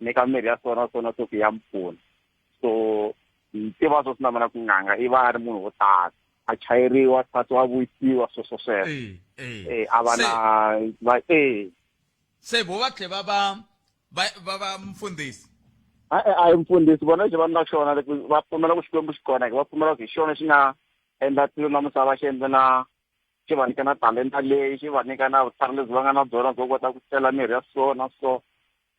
nyika mirhi ya swona so ku ya mpfuna so tiva swo na mina ku nganga I va ri munhu wo tala a chayeriwa thatsi wa vuyisiwa sweswo a va na va se vo va tlhe va mfundhisi a hi mfundhisi vona lexi va na xona va pfumela ku xikwembu xi kona va pfumela ku hi xona xi nga endla tilo na misava xi endla na xi va nyika na talenta leyi xi va nyika na vutlhari lebyi va nga na byona byo kota ku tela mirhi ya so na so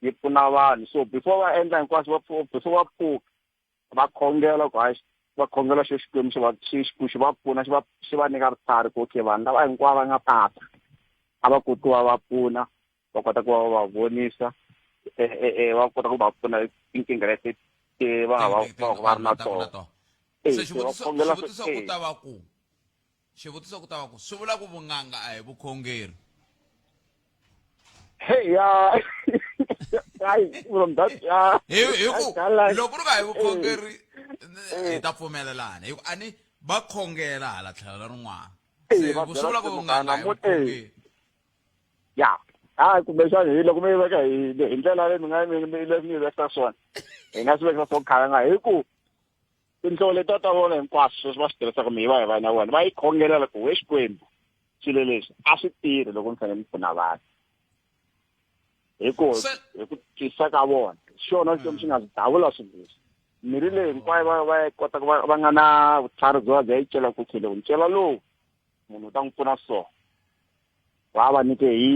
yi pfuna vanhu so before va endla hinkwaswo before va pfuka va khongela ku hayi va khongela xo xikwembu xi va pfuna xi va nyika vutlhari ku okay vanhu lava hinkwavo va nga pata a va kotiwa va pfuna va kota ku va vonisa va kota ku va pfuna tinkingha leti va ri na tona xivutiso ku ta va ku swi vula ku vun'anga a hi vukhongeri loko ri nga hi vukhongeri hi ta pfumelelana hi ku ani va khongela hala tlhelo rin'wana se swi vula ku vun'anga a hi vukhongeri kumbexana hi loko mi yi veka hi ndlela leyi mi yi vekisa swona hi nga swi vekisa swo khalanga hi ku tinhlobo leti ta vona hinkwaswo sweswi va swi tirhisaka mi va hi va na vona va yi khongelela ku we xikwembu swilo leswi a swi tirhi loko mi fanele mi pfuna vanhu hi ku twisisa ka vona xona xikwembu xi nga swi davula swilo leswi mirhi leyi hinkwayo va kota ku va nga na vutlhari byo bya yi cela ku khile ku ncela lowu munhu u ta n'wi pfuna so va va nyike hi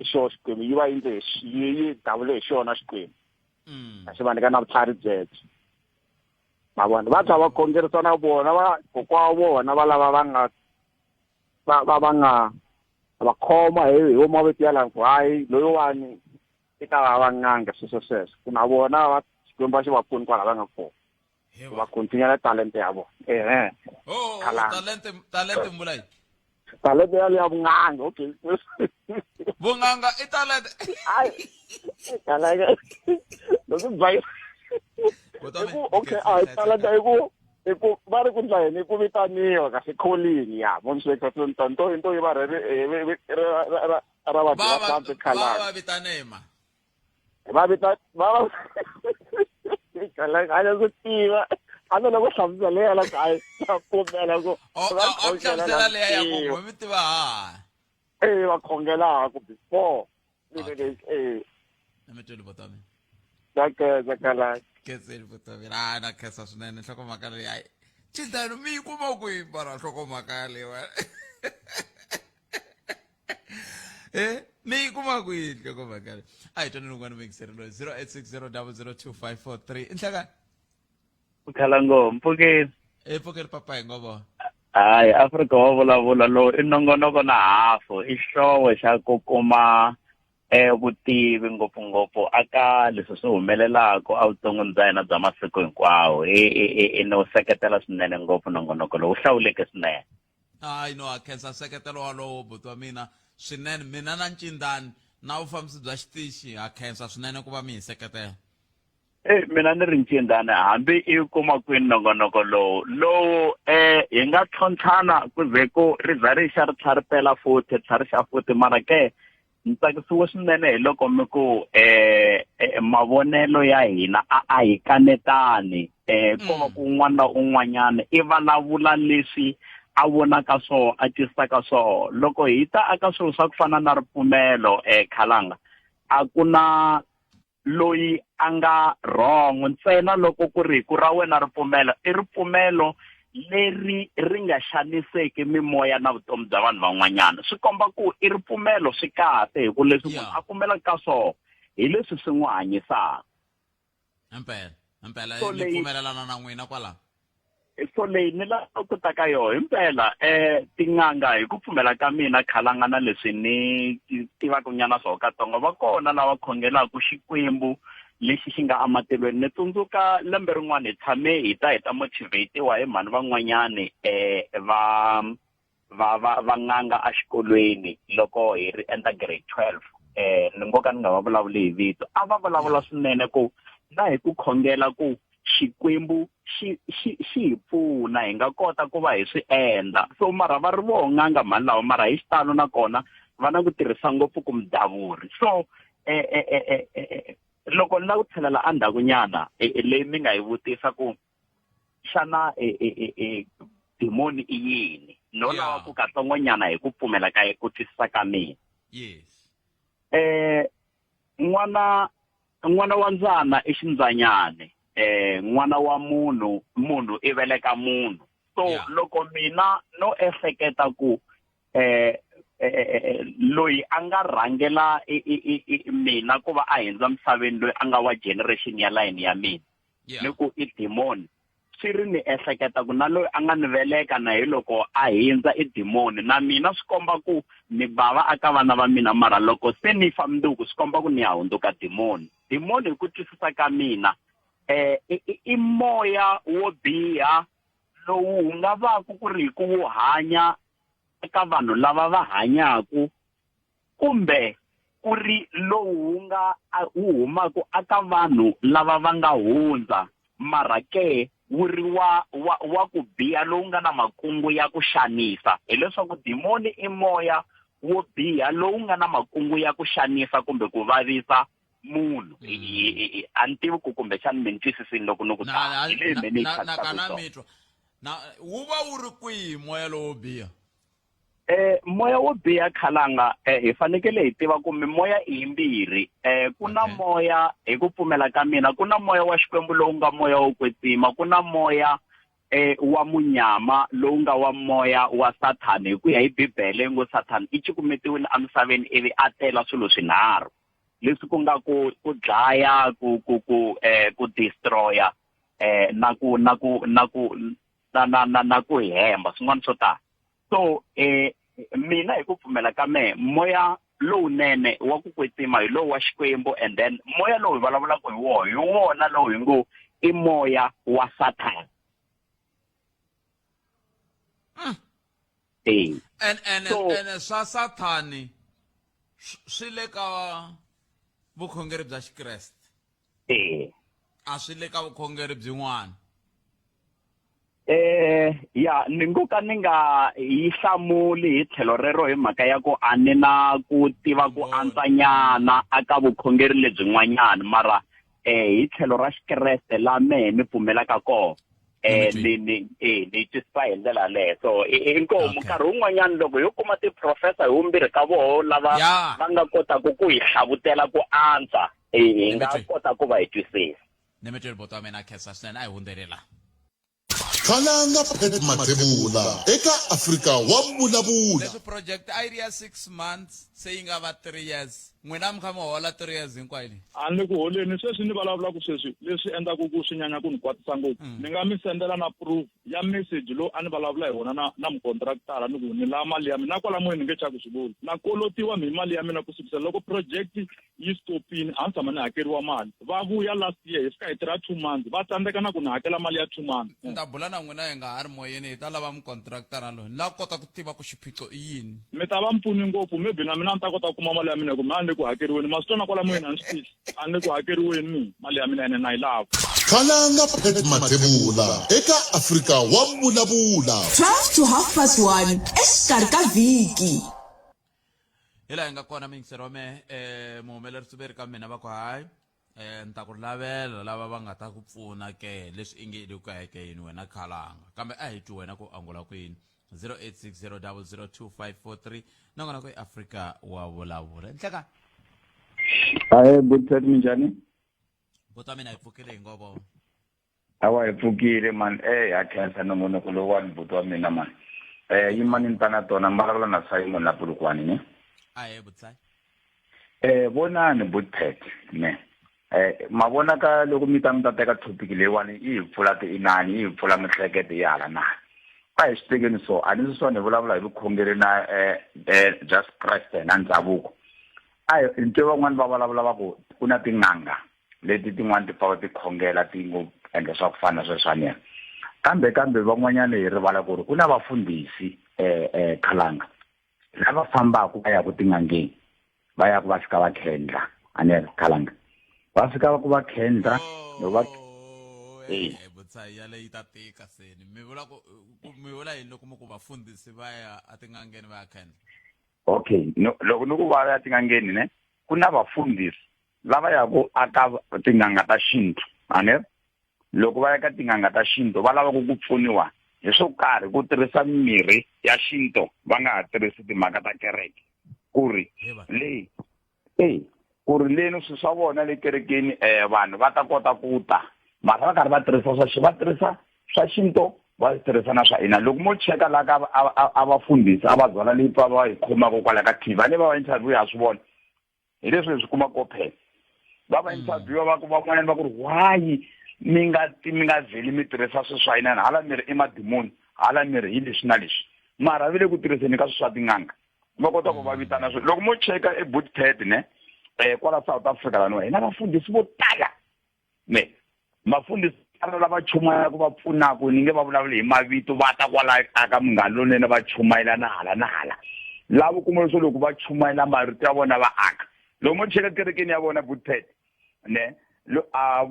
xona xikwembu yi va yindle yi davule hi xona xikwembu a xi va nyika na vutlhari byebyo mavona va kha va khongerisa na vona va kokwa vona va lava va nga va khoma hi wo mavito ya lava ku hayi loyiwani I ta va nganga sweswo ku na vona va xikwembu xi va pfuni kwala va nga kona va continue talente ya vona talente mbulayi talente ya vunganga okay vunganga I talente kalanga loko vai okay talenta hi ku va ri ku ndla yini ku vitaniwa kasi calling ya monsweka nto yi va ra va va vitanema va kalanga a ku tiva ana loko hlamusela leya la hayi ta pfumela ku hlamusela leya ya ku mi tiva va khongela ku before mi tweli botami zakala ketseli botami na khetsa swinene nhlokomhaka leyi hayi cintano mi yi kuma kwihi bara nhlokomhaka leyiwa mi yi kuma kwihi nhlokomhaka leyi a hi twaneni un'wana vayingiseri loyi 0860002543 inhlekani Khalango mpfukeni mpfukeni papa hi ngovo hayi Afrika wa vulavula lowu i nongonoko na hafu i xihlovo xa ku kuma vutivi ngopfungopfu aka leswi swi humelelaka evuton'wini bya hina bya masiku hinkwawo i no seketela swinene ngopfu nongonoko lowu hlawuleke swinene hayi no a khensa nseketelo walowo buti wa mina swinene mina na ncindani na vufambisi bya xitichi ha khensa swinene ku va mi hi seketela mina ni ri ncindani hambi i kuma kwini nongonoko lowu hi nga tlhontlhana ku ze ku ri za ri xa ri tlharipela futhi tlharixa futhi mara ke ni tsakisiwe swinene hi loko mi ku mavonelo ya hina a hi kanetani ko va ku un'wana na un'wanyana i vulavula leswi a vonaka swona a twisisaka swona loko hi ta aka swilo swa ku fana na ripfumelo khalanga a ku na loyi a nga wrong ntsena loko ku ri ku ra wena ripfumelo i ripfumelo leri ri nga xaniseki mimoya na vutomi bya vanhu van'wanyana swi komba ku i ripfumelo swi kahle hi ku leswi munhu a pfumelaka ka swona hi leswi swi n'wi hanyisaka impela ni pfumelelana na n'wina kwala so leyi ni lava ku ta ka yona impela tin'anga hi ku pfumela ka mina khalanga na leswi ni tivaka nyana swona katsongo va kona lava khongelaka Xikwembu lexi xi nga amatilweni ni tsundzuka lembe rin'wana hi tshame hi ta motivate-iwa hi mhani van'wanyani va nganga exikolweni loko hi ri endla grade 12 ni ngo ka ni nga va vulavuli hi vito a va vulavula swinene ku na hi ku khongela ku Xikwembu xi hi pfuna hi nga kota ku va hi swi endla so mara va ri vo nganga mhani lawa mara hi xitalo nakona va na ku tirhisa ngopfu ku mudavuri so loko ni la ku tlhelela endzhaku nyana leyi mi nga hi vutisa ku xana demoni i yini no lava ku katsongoanyana hi ku pfumela ka ku twisisa ka mina yes n'wana wa ndzana i xindzanyane n'wana wa munhu i veleka munhu so loko mina no ehleketa ku loyi a nga rhangela mina ku va a hundza misaveni loyi a nga wa generation ya line ya mina ni ku i demon swi ri ni ehleketa ku na loyi a nga ni veleka na hi loko a hundza i demon na mina swi komba ku ni bava aka vana va mina mara loko se ni famduku swi komba ku ni ya hundzuka demon hi ku twisisa ka mina i moya wo biha lowu wu nga va ku ri ku wu hanya eka vanhu lava va hanyaku kumbe ku ri lowu wu humaka aka vanhu lava va nga hundza mara ke wu ri wa ku biha lowu nga na makungu ya ku xanisa hileswaku demoni i moya wo biha lowu nga na makungu ya ku xanisa kumbe ku vavisa munhu a ni tivi ku kumbexani mi ni twisisini loko ni ku nakana mitwa wu va wu ri kwihi moya lowo biha moya wo biha khalanga hi fanekele hi tiva ku mimoya i yimbirhi ku na moya hi ku pfumela ka mina ku na moya wa Xikwembu lowu nga moya wo kwetsima ku na moya wa munyama lowu nga wa moya wa Sathani hi ku ya hi Bibele ngo Sathani i cikumetiwile emisaveni ivi a tela swilo swinharhu leswi ku nga ku dlaya ku destroya na ku hemba swin'wana swo tala so mina hi ku pfumela ka me moya lowunene wa ku kwetsima hi lowu wa Xikwembu and then moya lowu hi vulavulaka hi wona lowu hi ngo i moya wa Sathani and swa Sathani swi le ka vukhongeri bya Xikreste a swi le ka vukhongeri byin'wana ya ni ngo ka ni nga yi hlamuli hi tlhelo rero hi mhaka ya ku a ni na ku tiva ku antswanyana aka vukhongeri lebyin'wanyana mara hi tlhelo ra Xikreste la mehe ni pfumelaka kona ni twisisa hi ndlela leyo so inkomu nkarhi wun'wanyana loko yo kuma tiprofesa hi vumbirhi ka voho lava va nga kotaka ku hi hlavutela ku antswa hi nga kota ku va hi twisisa ni mi twi boto wa mina khensa swinene a hi hundzelela khalanga Pet Mathebula eka Afrika wa Vulavula. leswi project a yi ri ya 6 months se yi nga va 3 years n'wina mi kha mi hola 3 years hinkwayo leyi a ni ku holeni sweswi ni vulavula ku sweswi leswi endlaku ku swi nyanya ku ni kwatisa ngopfu ni nga mi sendela na proof ya message lo a ni vulavula hi wona na mukontraktara ni ku ni la mali ya mina na kwala moyeni ni nge chaku swi vuli na kolotiwa mi mali ya mina ku sukisela loko project yi stopini a ni tshama ni hakeriwa mali va vuya last year hi fika hi tirha 2 months va tsandzeka na ku ni hakela mali ya 2 months ni ta bula na n'wina hi nga ha ri moyeni hi ta lava mukontraktara loyi ni lava kota ku tiva ku xiphiqo i yini mi ta va mpfuni ngopfu maybe na mina ni ta kota ku kuma mali ya mina hi ku mina ni le ku hakeriweni ma swi twa na kwala moyeni a ni swi tisi a ni le ku hakeriweni mi mali ya mina ene na yi lava khalanga Pet Mathebula eka Afrika wa Vulavula. 12 to 1:30 exikarhi ka vhiki hi laha hi nga kona miyingiseri wa me muhumelerisi veri ka mina va ku hayi ni ta ku lavela lava va nga ta ku pfuna ke leswi i nge li ku heke yini wena khalanga kambe a hi twi wena ku angula ku yini 0860002543 nakona ku Afrika wa Vulavula nhleka hayi buthi minjani bota mina hi pfukile hi ngovo awa hi pfukile man ya khensa nongonoko lowu wa ni buti wa mina man yimani ni ta na tona mbalavula na Simon la Pulukwani ne a hi butsai vonani butpet ne mavona ka loko mi ta teka topic leyiwani yi hi pfula tiinani yi hi pfula mihlekete yi hala na a hi swi tekeni so a ni swi ni vulavula hi vukhongeri na just Christ na ndhavuko a hi ntivo van'wani va vulavula va ku ku na tin'anga leti tin'wani ti pfa ti khongela ti ngo endla swa ku fana sweswani kambe van'wanyana hi rivala ku ri ku na vafundhisi khalanga lava fambaka va ya ku tin'angeni va ya ku va fika va khendla ane khalanga va fika ku va khendla no va butsai ya leyi ta tika seni mi vula ku mi vula yini loko mo ku vafundhisi va ya a tin'angeni va ya khendla okay loko ni ku va ya tin'angeni ne ku na vafundhisi lava ya ku aka tin'anga ta xintu ane loko va ya ka tin'anga ta xintu va lava ku pfuniwa hi swo karhi ku tirhisa mirhi ya xintu va nga ha tirhisi timhaka ta kereke ku ri leyi ku ri leni swi swa vona le kerekeni vanhu va ta kota ku ta mara va karhi va tirhisa swa xintu va tirhisa na swa ina loko mo cheka la ka a vafundhisi a va byala leyi va hi khomaka kwala ka TV va va interview ya swi vona hi leswi swi kuma kophela va interview va ku van'wana va ku ri why mi nga vheli mi tirhisa swi swa ina hala miri i madimoni hala miri hi leswi na leswi mara vi le ku tirhiseni ka swi swa tin'anga va kota ku va vitana swi loko mo cheka Bootpad ne kwala South Africa lani hina vafundhisi vo tala ne mafundhisi lava chumayela ku va pfunaka ni nge va vulavula hi mavito va ta kwala aka munghana lonene va chumayela na hala lavo kuma leswo loko va chumayela marito ya vona va aka loko mo cheka kerekeni ya vona Bootpad ne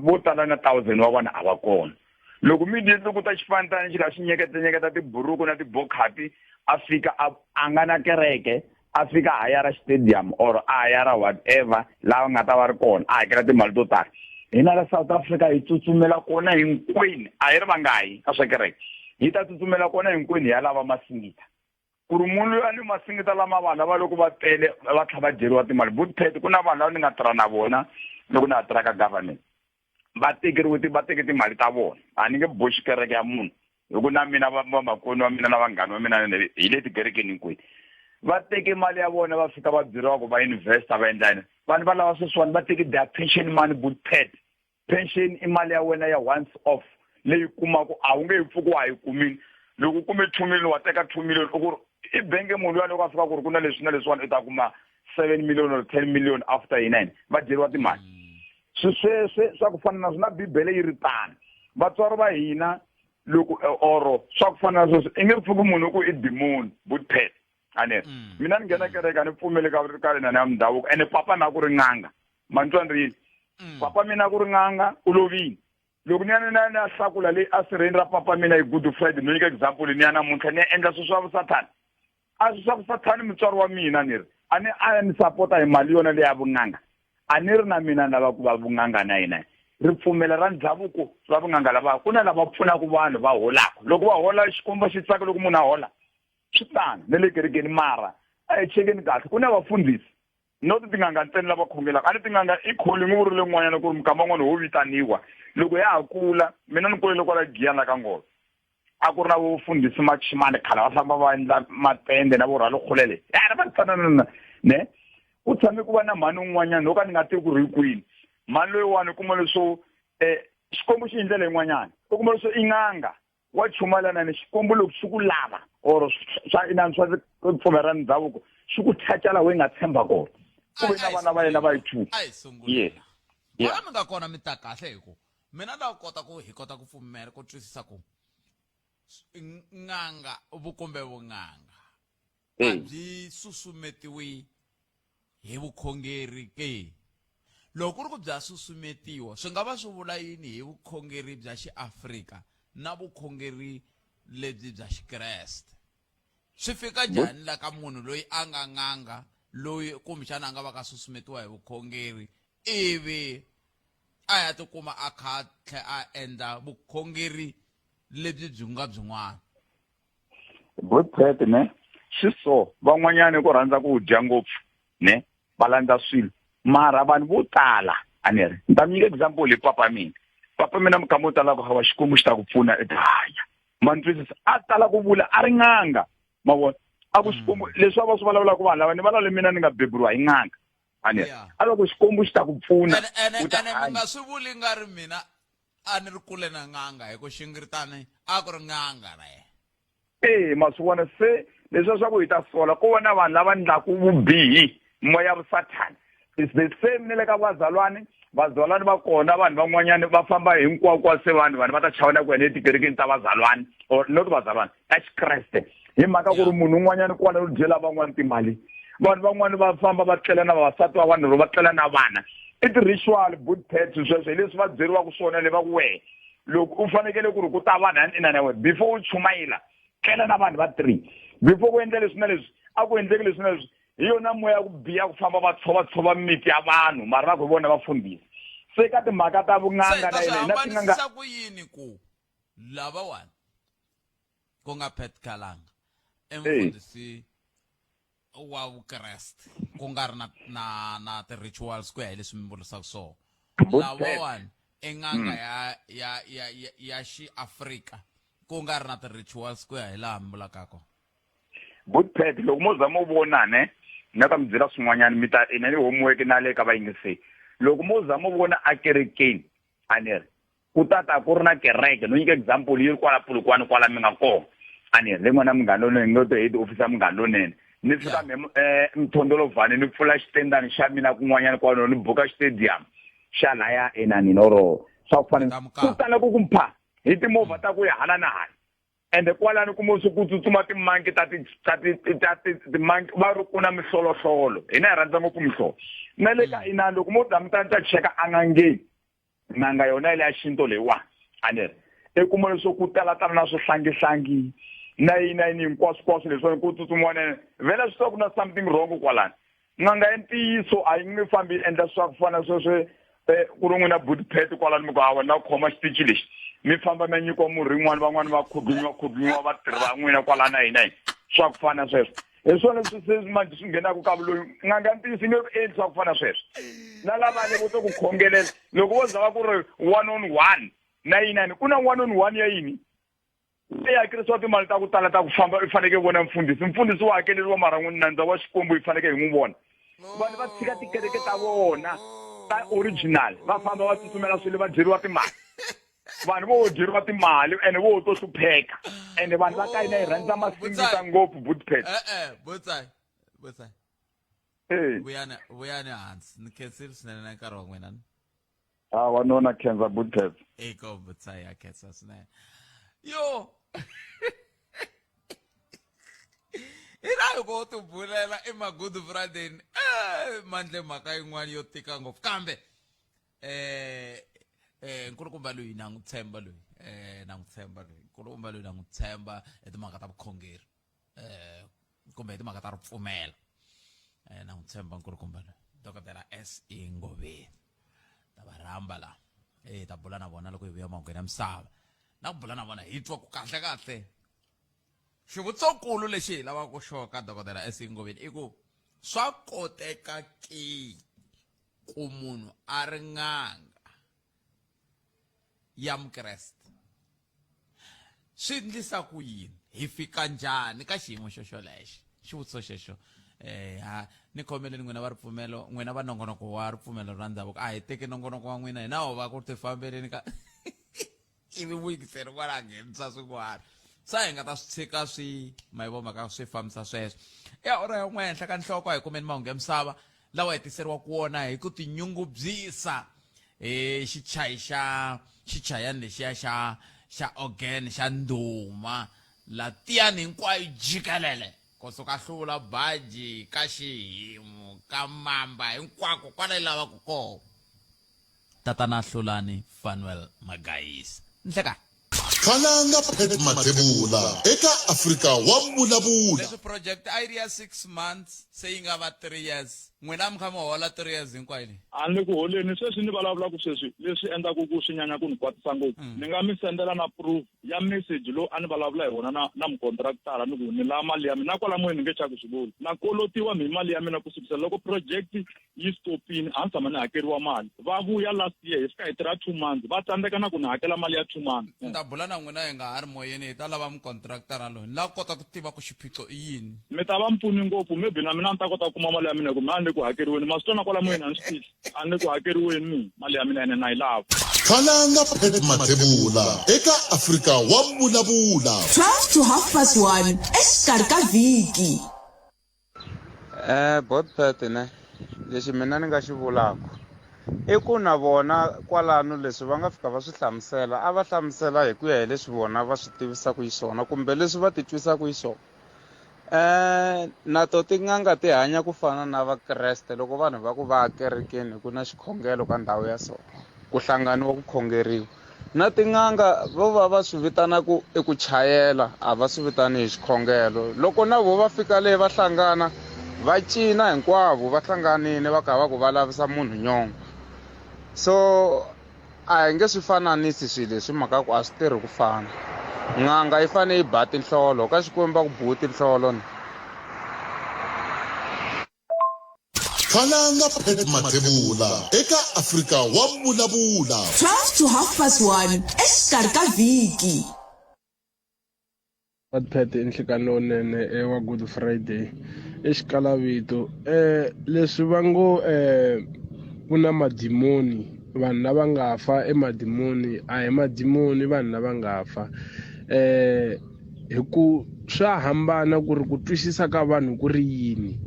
vo tala na 1000 wa vona a va kona loko mi dite ku ta xifantana xi la xi nyeketa tiburuku na tibokhati a fika a nga na kereke a fika a ya ra stadium or a ya ra whatever lawa nga ta va ri kona a hakela timali to tala hina la South Africa hi tsutsumela kona hinkwenu a hi ri vangayi ka swa kereke hi ta tsutsumela kona hinkwenu ya lava masingita ku ri munhu loyi a ni masingita lama vanhu va loko va tele va tlha va dyeriwa timali Bootpad ku na vanhu lava ni nga tirha na vona loko na tirha ka government va teke timali ta vona a ni nge boxi kereke ya munhu loko na mina va makoni wa mina na vanghana wa mina hi le tikerekeni hinkwenu va teke mali ya vona va fika va byeriwa ku va invest va endla yini vanhu va lava sweswiwani va teke their pension money Bootpad pension i mali ya wena ya once off leyi kumaka a wu nge yi pfuki wa yi kumini loko u kume 2 million wa teka 2 million u ku ri i benge munhu luya loko a fika ku ri ku na leswi na leswiwani u ta kuma 7 million or 10 million after hi 9 va dyeriwa timali sweswe swa ku fana na swona bibele yi ri tano vatswari va hina loko oro swa ku fana na sweswo i nge pfuki munhu ku i demon Bootpad ane mina ni nghena kereka ni pfumele ka rina na ndhavuko ene papa na ku ri n'anga mantswani rini papa mina ku ri n'anga u lovile loko ni ya na hlakula leyi a sirheni ra papa mina hi Good Friday ni nyika example ni ya namuntlha ni endla swilo swa vusathana a swilo swa vusathana mutswari wa mina ni ri a ni sapota hi mali yona leyi ya vun'anga a ni ri na mina lava ku va vun'anga na yina ripfumela ra ndhavuko ra vun'anga lava ku na lava pfunaka vanhu va holaka loko va hola xikombo xi tsaka loko munhu a hola swi tani ne le kerekeni mara a hi chekeni kahle ku na vafundhisi not tin'anga ntsena lava khongelaka a ni tin'anga i calling u vurile n'wanyana ku ri mukama n'wana ho vitaniwa loko ya ha kula mina ni kulele kwala giyana ka ngolo a ku ri na vufundhisi maximani khala va famba va endla matende na vorhalo khulele ya va tsanana ne u tshame ku va na mhani un'wanyana loko a ni nga tivi ku ri hi kwini mhani loyiwani u kuma leswo xikombo xi hi ndlela yin'wanyana u kuma leswo i n'anga wa chumalana ni xikombo loko xi ku lava or swa inani swa pfumela ndhavuko xi ku thacala we nga tshemba kona ku ve na vana va yena va yi two yeah yeah mi nga kona mi ta kahle hi ku mina la kota ku hi kota ku pfumela ku twisisa ku nganga vukombe vun'anga a byi susumetiwi hi vukhongeri ke loko ku ri ku bya susumetiwa swi nga va swi vula yini hi vukhongeri bya xiAfrika na vukhongeri lebyi bya xikreste swi fika njhani la ka munhu loyi a nga nganga loyi kumbexana a nga va ka susumetiwa hi vukhongeri ivi a ya tikuma a kha a endla vukhongeri lebyi byi nga byin'wana Bothet ne swi so van'wanyana ku rhandza ku dya ngopfu ne va landza swilo mara vanhu vo tala a ni ri ni ta mi nyika example hi papa mina mukama u tala ku hava xikwembu xi ta ku pfuna ekaya ma ni twisisa a tala ku vula a ri nganga ma vona a ku xikwembu leswi va swi vulavulaka vanhu lava ni vulavula mina ni nga beburiwa hi nganga a ni ri a loko xikwembu xi ta ku pfuna ene mi nga swi vuli nga ri mina a ni ri kule na nganga hi ku xingiritani a ku ri nganga na yena ma swi vona se leswi swa ku hi ta sola ku va na vanhu lava endlaku vubihi moya vusathana is the same ne le ka vazalwane va kona vanhu van'wanyana va famba hinkwako se vanhu va ta chavana ku ene tikerekeni ta vazalwane or not vazalwane ta xikreste hi mhaka ku ri munhu un'wanyana kwana u dyela van'wana timali vanhu van'wana va famba va tlela na vavasati va vanhu va tlela na vana i ti-ritual good pets sweswo hi leswi va byeriwaka swona le va ku wehe loko u fanekele ku ri ku ta vanhu hani inani ya wena before u chumayela tlela na vanhu va 3 before ku endla leswi na leswi a ku endleki leswi na leswi hi yona moya ku biya ku famba va tshova miti ya vanhu mara va ku vona va fundisa se ka timhaka ta vun'anga na yena na tin'anga ku yini ku lava wani ku nga Pet Kalanga emfundhisi wa vukreste ku nga ri na ti-rituals ku ya hi leswi mi vulisaka swona lava wani enganga ya xiAfrika ku nga ri na ti-rituals ku ya hi laha mi vulaka kona Bothet loko mo zama u vona ne nga ta mi byela swin'wanyana mi ta ina ni homework na le ka vayingiseri loko mo zama u vona a kerekeni a ni ri ku tata ku ri na kereke no nyika example yi ri kwala Polokwane kwala mi nga kona a ni ri le n'wana munghana lonene no to hi ti-office ya munghana lonene ni fika mthondolovhani ni pfula xitendani xa mina kun'wanyana kwano ni buka stadium xa laya enani noro swa ku fanele ku tala ku kumpha hi timovha ta ku ya hala na hala ende kwalani kuma swi ku tsutsuma timanki timanki va ri ku na mihlolohlolo hina hi rhandza ngopfu mihlolo na le ka inani loko mo ta cheka a ngangeni n'anga yona ile ya xinto leyiwani a ni ri i kuma leswo ku talatala na swihlangi na yini hinkwaswo leswi ku tsutsumiwa vhela swi ku na something wrong kwalani n'anga ya ntiyiso a yi nge fambi endla swa ku fana sweswe ku ri n'wina Bothet kwalani mi ku hawa na khoma xitichi lexi mi famba mi nyikiwa murhi yin'wana van'wana va khudunyiwa va tirhi va n'wina kwala na hina swa ku fana sweswo hi swona swi manji swi nghenaka ka vuloyi n'anga ntiyiso yi nge endli swa ku fana sweswo na lavale vo to ku khongelela loko vo za va ku ri 1-on-1 na yinani ku na 1-on-1 ya yini leyi hakerisiwa timali ta ku tala ta ku famba i fanekele vona mfundhisi wa hakeleriwa mara nandza wa xikwembu yi fanekele hi n'wi vona vanhu va tshika tikereke ta vona ta original va famba va tsutsumela swilo va dyeriwa timali vanhu vo dyeriwa timali ene vo to hlupheka ende vanhu va ka hina hi rhandza masingita ngopfu Bothet Botsai vuyani hansi ni khensile swinene na nkarhi wa n'wina ni wanona khensa Bothet eko Botsai ya khensa swinene yo ina loko u tibulela Good Friday mandle mhaka yin'wana yo tika ngopfu kambe nkulukumba loyi na n'wi tshemba loyi nkulukumba loyi na n'wi tshemba hi timhaka ta vukhongeri kumbe hi timhaka ta ripfumelo na n'wi tshemba nkulukumba loyi dokodela S.E Ngobeni ta va rhamba la ta bula na vona loko hi vuya mahungweni ya misava na ku bula na vona hi twa ku kahle kahle xivutisonkulu lexi hi lavaka ku xoka dokodela S.E Ngobeni i ku swa koteka ki ku munhu a ri n'anga ya mukreste swi endlisa ku yini hi fika njhani ka xiyimo xo lexi xivutiso xexo ni khomeleni n'wina va ripfumelo n'wina va nongonoko wa ripfumelo ra ndhavuko a hi teki nongonoko wa n'wina hi nawo va ku tifambeleni ka ivi vuyingiseri kwala nghenisa swin'wana sa hi nga ta swi tshika swi mayivoma ka swi fambisa sweswo ora yin'we henhla ka nhloko hi kumeni mahungu ya misava lawa hi tiseriwaka wona hi ku tinyungubyisa xichayani lexiya xa organ xa ndhuma latiyani hinkwayo jikelele kusuka hlula baji ka xihimu ka mamba hinkwako kwale lavaka kona tatana Hlulani Fanuel Magayisi nhleka khalanga Pet Mathebula eka Afrika wa Vulavula. leswi project idea 6 months se yi nga va 3 years n'wina mi kha mi hola 3 years hinkwayo leyi a ni ku holeni sweswi ni vulavulaka sweswi leswi endlaku ku swi nyanya ku ni kwatisa ngopfu ni nga mi sendela na proof ya message lowu a ni vulavula hi wona na mukontraktara ni ku ni lava mali ya mina na kwala moyeni ni nge chaki swi vuli na kolotiwa mi mali ya mina ku sukisa loko project yi stopini a ni tshama ni hakeriwa mali va vuya last year hi fika hi tirha 2 months va tsandzeka na ku ni hakela mali ya 2 months ni ta bula na n'wina hi nga ha ri moyeni hi ta lava mukontraktara loyi ni lava kota ku tiva ku xiphiqo i yini mi ta va mpfuni ngopfu maybe na mina ni ta kota ku kuma mali ya mina ku mina a ni ku hakeriweni ma swi twana kwala moyeni a ni swi tivi a ni ku hakeriweni mali ya mina ene na yi lava khalanga Pet Mathebula eka Afrika wa Vulavula. 12 to 1:30 exikarhi ka vhiki. Botpet ne lexi mina ni nga xi vulaku i ku na vona kwalano leswi va nga fika va swi hlamusela a va hlamusela hi ku ya hi leswi vona va swi tivisaka hi swona kumbe leswi va ti twisaka hi swona na to tin'anga ti hanya ku fana na vakreste loko vanhu va ku va kerekeni ku na xikhongelo ka ndhawu ya so ku hlanganiwa ku khongeriwa na tin'anga vo va swi vitanaku i ku chayela a va swi vitani hi xikhongelo loko na vo va fika leyi va hlangana va cina hinkwavo va hlanganini va kha va ku va lavisa munhu nyongo so a hi nge swi fananisi swilo leswi mhaka ku a swi tirhi ku fana n'anga yi fane yi ba tinhlolo ka xikwembu ku buhi tinhlolo ni khalanga Pet Mathebula eka Afrika wa Vulavula. 12 to 1:30 exikarhi ka vhiki. Pet enhlekani lowunene wa Good Friday exikalavito leswi va ngo ku na madimoni vanhu lava nga fa emadimoni a hi madimoni vanhu lava nga fa hi ku swa hambana ku ri ku twisisa ka vanhu ku ri yini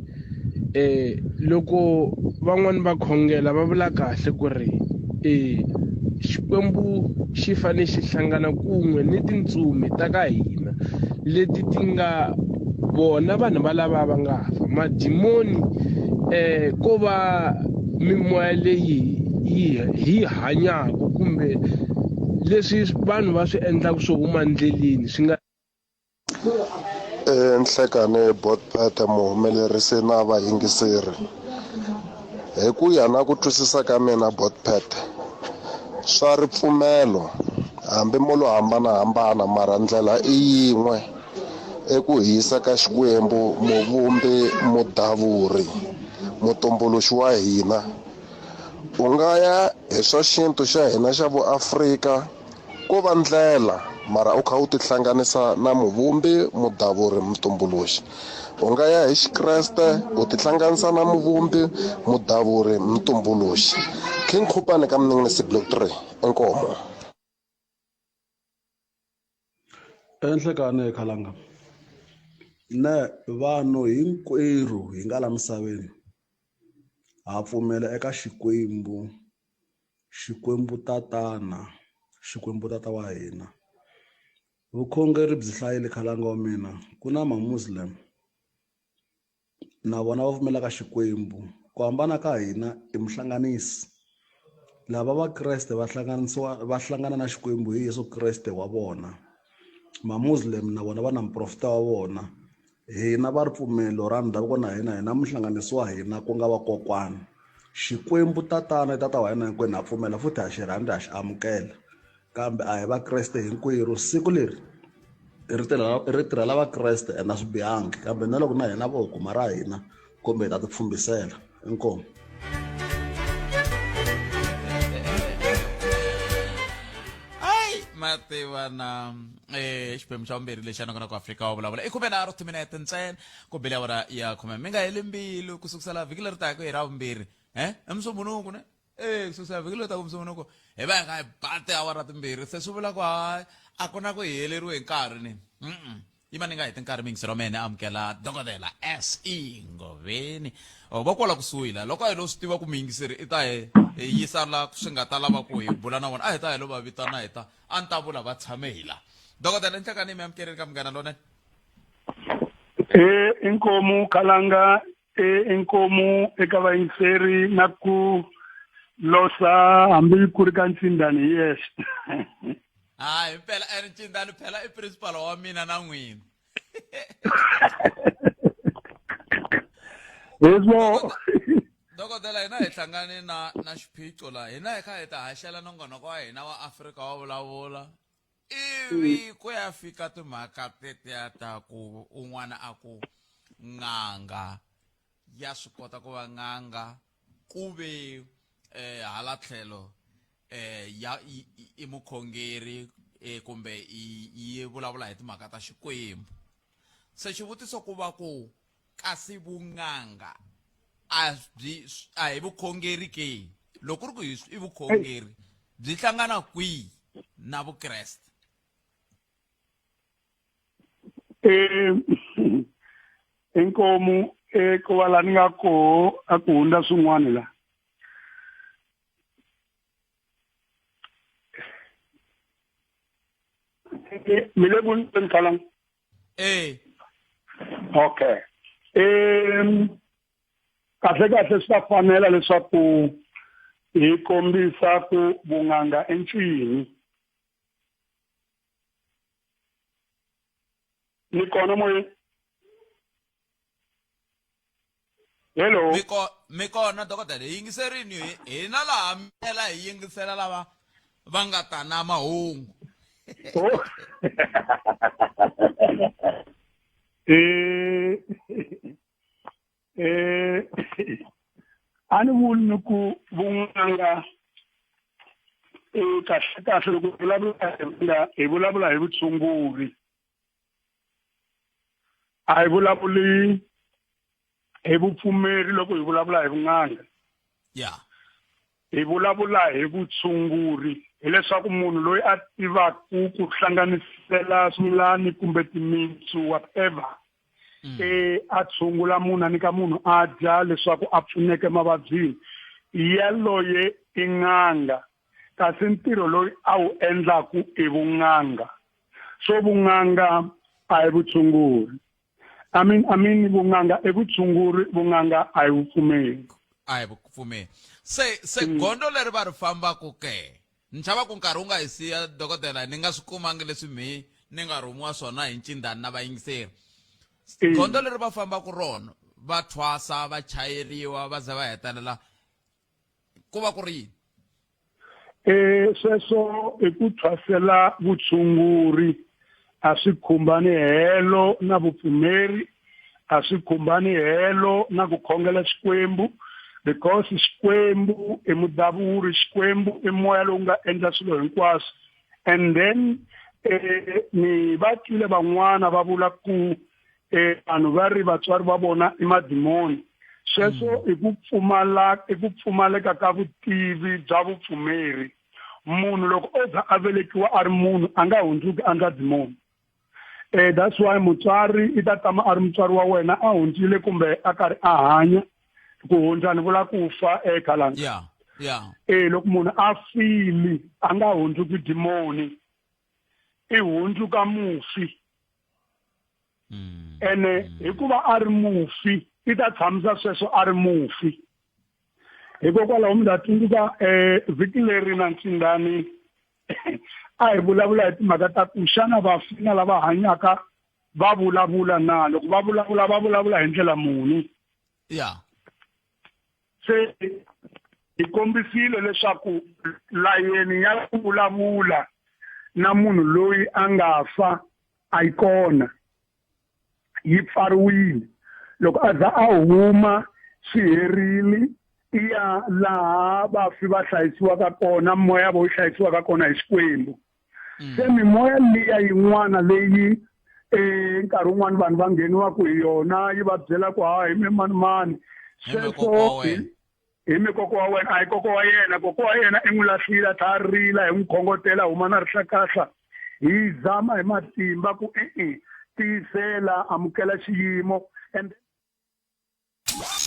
loko van'wani va khongela va vula kahle ku ri xikwembu xi fane xi hlangana kun'we ni tintsumi ta ka hina leti ti nga vona vanhu va lava va nga fa madimoni ko va mimoya leyi hi hanyaka kumbe leswi vanhu va swi endlaka swo huma ndleleni swi nga Nhlekane Botpet muhumelerisi na vayingiseri hi ku ya na ku twisisa ka mina Botpet swa ripfumelo hambi mo lo hambanahambana mara ndlela i yin'we eku hisa ka xikwembu muvumbi mudavuri mutumbuluxi wa hina u nga ya hi swa xintu xa hina xa vuAfrika ko va ndlela mara u kha u tihlanganisa na muvumbi mudavuri mutumbuluxi u nga ya hi xikreste u tihlanganisa na muvumbi mudavuri mutumbuluxi King Khupane ka Mninginisi Block 3 enkomo enhlekani khalanga ne vanhu hinkwerhu hi nga la misaveni ha pfumela eka xikwembu tatana xikwembu tata wa hina vukhongeri byi hlayile khalanga wa mina ku na ma-Muslim na vona va pfumela ka xikwembu ku hambana ka hina i muhlanganisi lava vakreste va hlangana na xikwembu hi Yesu Kreste wa vona ma-Muslim na vona va na muprofita wa vona hina va ripfumelo ra ndhavuko na hina muhlanganisi wa hina ku nga vakokwana Xikwembu tatana tata wa yena hinkwenu ha pfumela futhi ha xi rhandza ha xi amukela kambe a hi vakreste hinkwerhu siku leri ri tirhela vakreste ene a swi bihangi kambe na loko na hina vo kuma ra hina kumbe hi ta ti pfumbisela inkomo. Mativana xiphemu xa vumbirhi lexi anakona ku Afrika wa vulavula i 13 timinete ntsena ku bile awara ya 10 mi nga heli mbilu ku sukusela vhiki leri taka hi ra vumbirhi emusumbunuku ne kusukusela vhiki leri taka musumbunuku hi va hi nga hi bate awara timbirhi se swi vula ku hayi a ku na ku heleriwe hi nkarhi ni yima ni nga heti nkarhi mingisero mene amukela dokodela S.E Ngobeni va kwala kusuhi la loko a hi lo swi tiva ku mingiseri i ta hi yisa la swi nga ta lava ku hi bula na vona a hi ta hi lo va vitana hi ta a ni ta vula va tshame hi la dokodela nhlakani mi amukeleni ka munghana lonene inkomu khalanga inkomu eka vayingiseri na ku losa hambi ku ri ka ntsindani yes hayi phela ntsindani phela i principal wa mina na n'wina dokodela hina hi hlangane na xiphiqo la hina hi kha hi ta haxela nongonoko wa hina wa Afrika wa vulavula ivi ku ya fika timhaka tetiya ta ku un'wana a ku nganga ya swi kota ku va nganga ku ve hala tlhelo ya i mukhongeri kumbe yi vulavula hi timhaka ta Xikwembu se xivutiso ku va ku kasi vunganga a hi vukhongeri ke loko ri ku i vukhongeri byi hlangana kwihi na vukreste inkomu ku va la ni nga ko a ku hundza swin'wana la mi le ku ni khalanga okay kahle swi ta fanela leswaku hi kombisa ku vunganga encini ni kona moyeni hello mi kona dokodela hi yingiserini hina laha mela hi yingisela lava va nga ta na mahungu ani vuli ni ku vun'anga kahle loko hi vulavula hi vutshunguri a hi vulavuli hi vupfumeri loko hi vulavula hi vun'anga hi vulavula hi vutshunguri hileswaku munhu loyi a tivaku ku hlanganisela swimilani kumbe timitsu whatever a tshungula munhu a nyika munhu a dya leswaku a pfuneke mavabyini yaloye i n'anga kasi ntirho loyi a wu endlaku i vun'anga so vun'anga a hi vutshunguri I mean vun'anga i vutshunguri vun'anga a hi vupfumeri se gondo leri va ri fambaku ke ni chava ku nkarhi wu nga hi siya dokodela ni nga swi kumangi leswi ni nga rhumiwa swona hi ncindani na vayingiseri gondo leri va fambaku rona va thwasa va chayeriwa va ze va hetelela ku va ku ri yini sweswo i ku thwasela vutshunguri a swi khumbani helo na vupfumeri a swi khumbani helo na ku khongela Xikwembu because Xikwembu i mudavuri Xikwembu i moya lowu nga endla swilo hinkwaswo and then ni va twile van'wana va vula ku vanhu va ri vatswari va vona i madimoni sweswo i ku pfumaleka ka vutivi bya vupfumeri munhu loko o za a velekiwa a ri munhu a nga hundzuki a nga dimoni that's why mutswari i ta tama a ri mutswari wa wena a hundzile kumbe a karhi a hanya ku hundza ni vula ku fa khalanga loko munhu a fili a nga hundzuki dimoni i hundzuka mufi ene hikuva a ri mufi i ta tshamisa sweswo a ri mufi hikokwalaho mi ta tsundzuka vhiki leri na ntsindani a hi vulavula hi timhaka ta ku xana vafi na lava hanyaka va vulavula na loko va vulavula hi ndlela muni se ikombisile leswaku layeni ya ku vulavula na munhu loyi a nga fa a yi kona yi pfariwile loko a za a huma swi herile iya laha vafi va hlayisiwaka kona moya vo hlayisiwaka kona hi Xikwembu se mimoya liya yin'wana leyi nkarhi wun'wana vanhu va ngheniwaku hi yona yi va byela ku ha hi mani sweswo hi mikoko wa wena a hi koko wa yena i n'wi lahlile a rila hi n'wi khongotela huma na rihlakahla hi zama hi matimba ku tiyisela amukela xiyimo and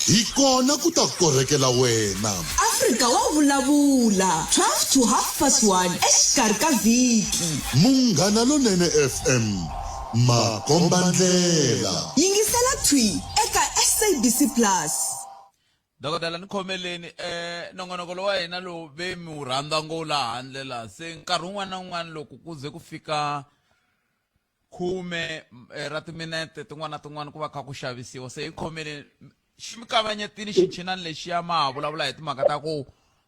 hi kona ku ta korhekela wena Afrika wa vulavula 12 to 1:30 exikarhi ka vhiki Munghana Lonene FM makombandlela yingisela twi eka SABC Plus Dokotela ni khomeleni nongonoko wa hina lo ve mi wu rhandza ngo la handle la se nkarhi wun'wana na wun'wana loko ku ze ku fika 10 ra timinete tin'wana na tin'wana ku va kha ku xavisiwa se hi khomeleni xi mi kavanyetini xichinani lexiya ma vulavula hi timhaka ta ku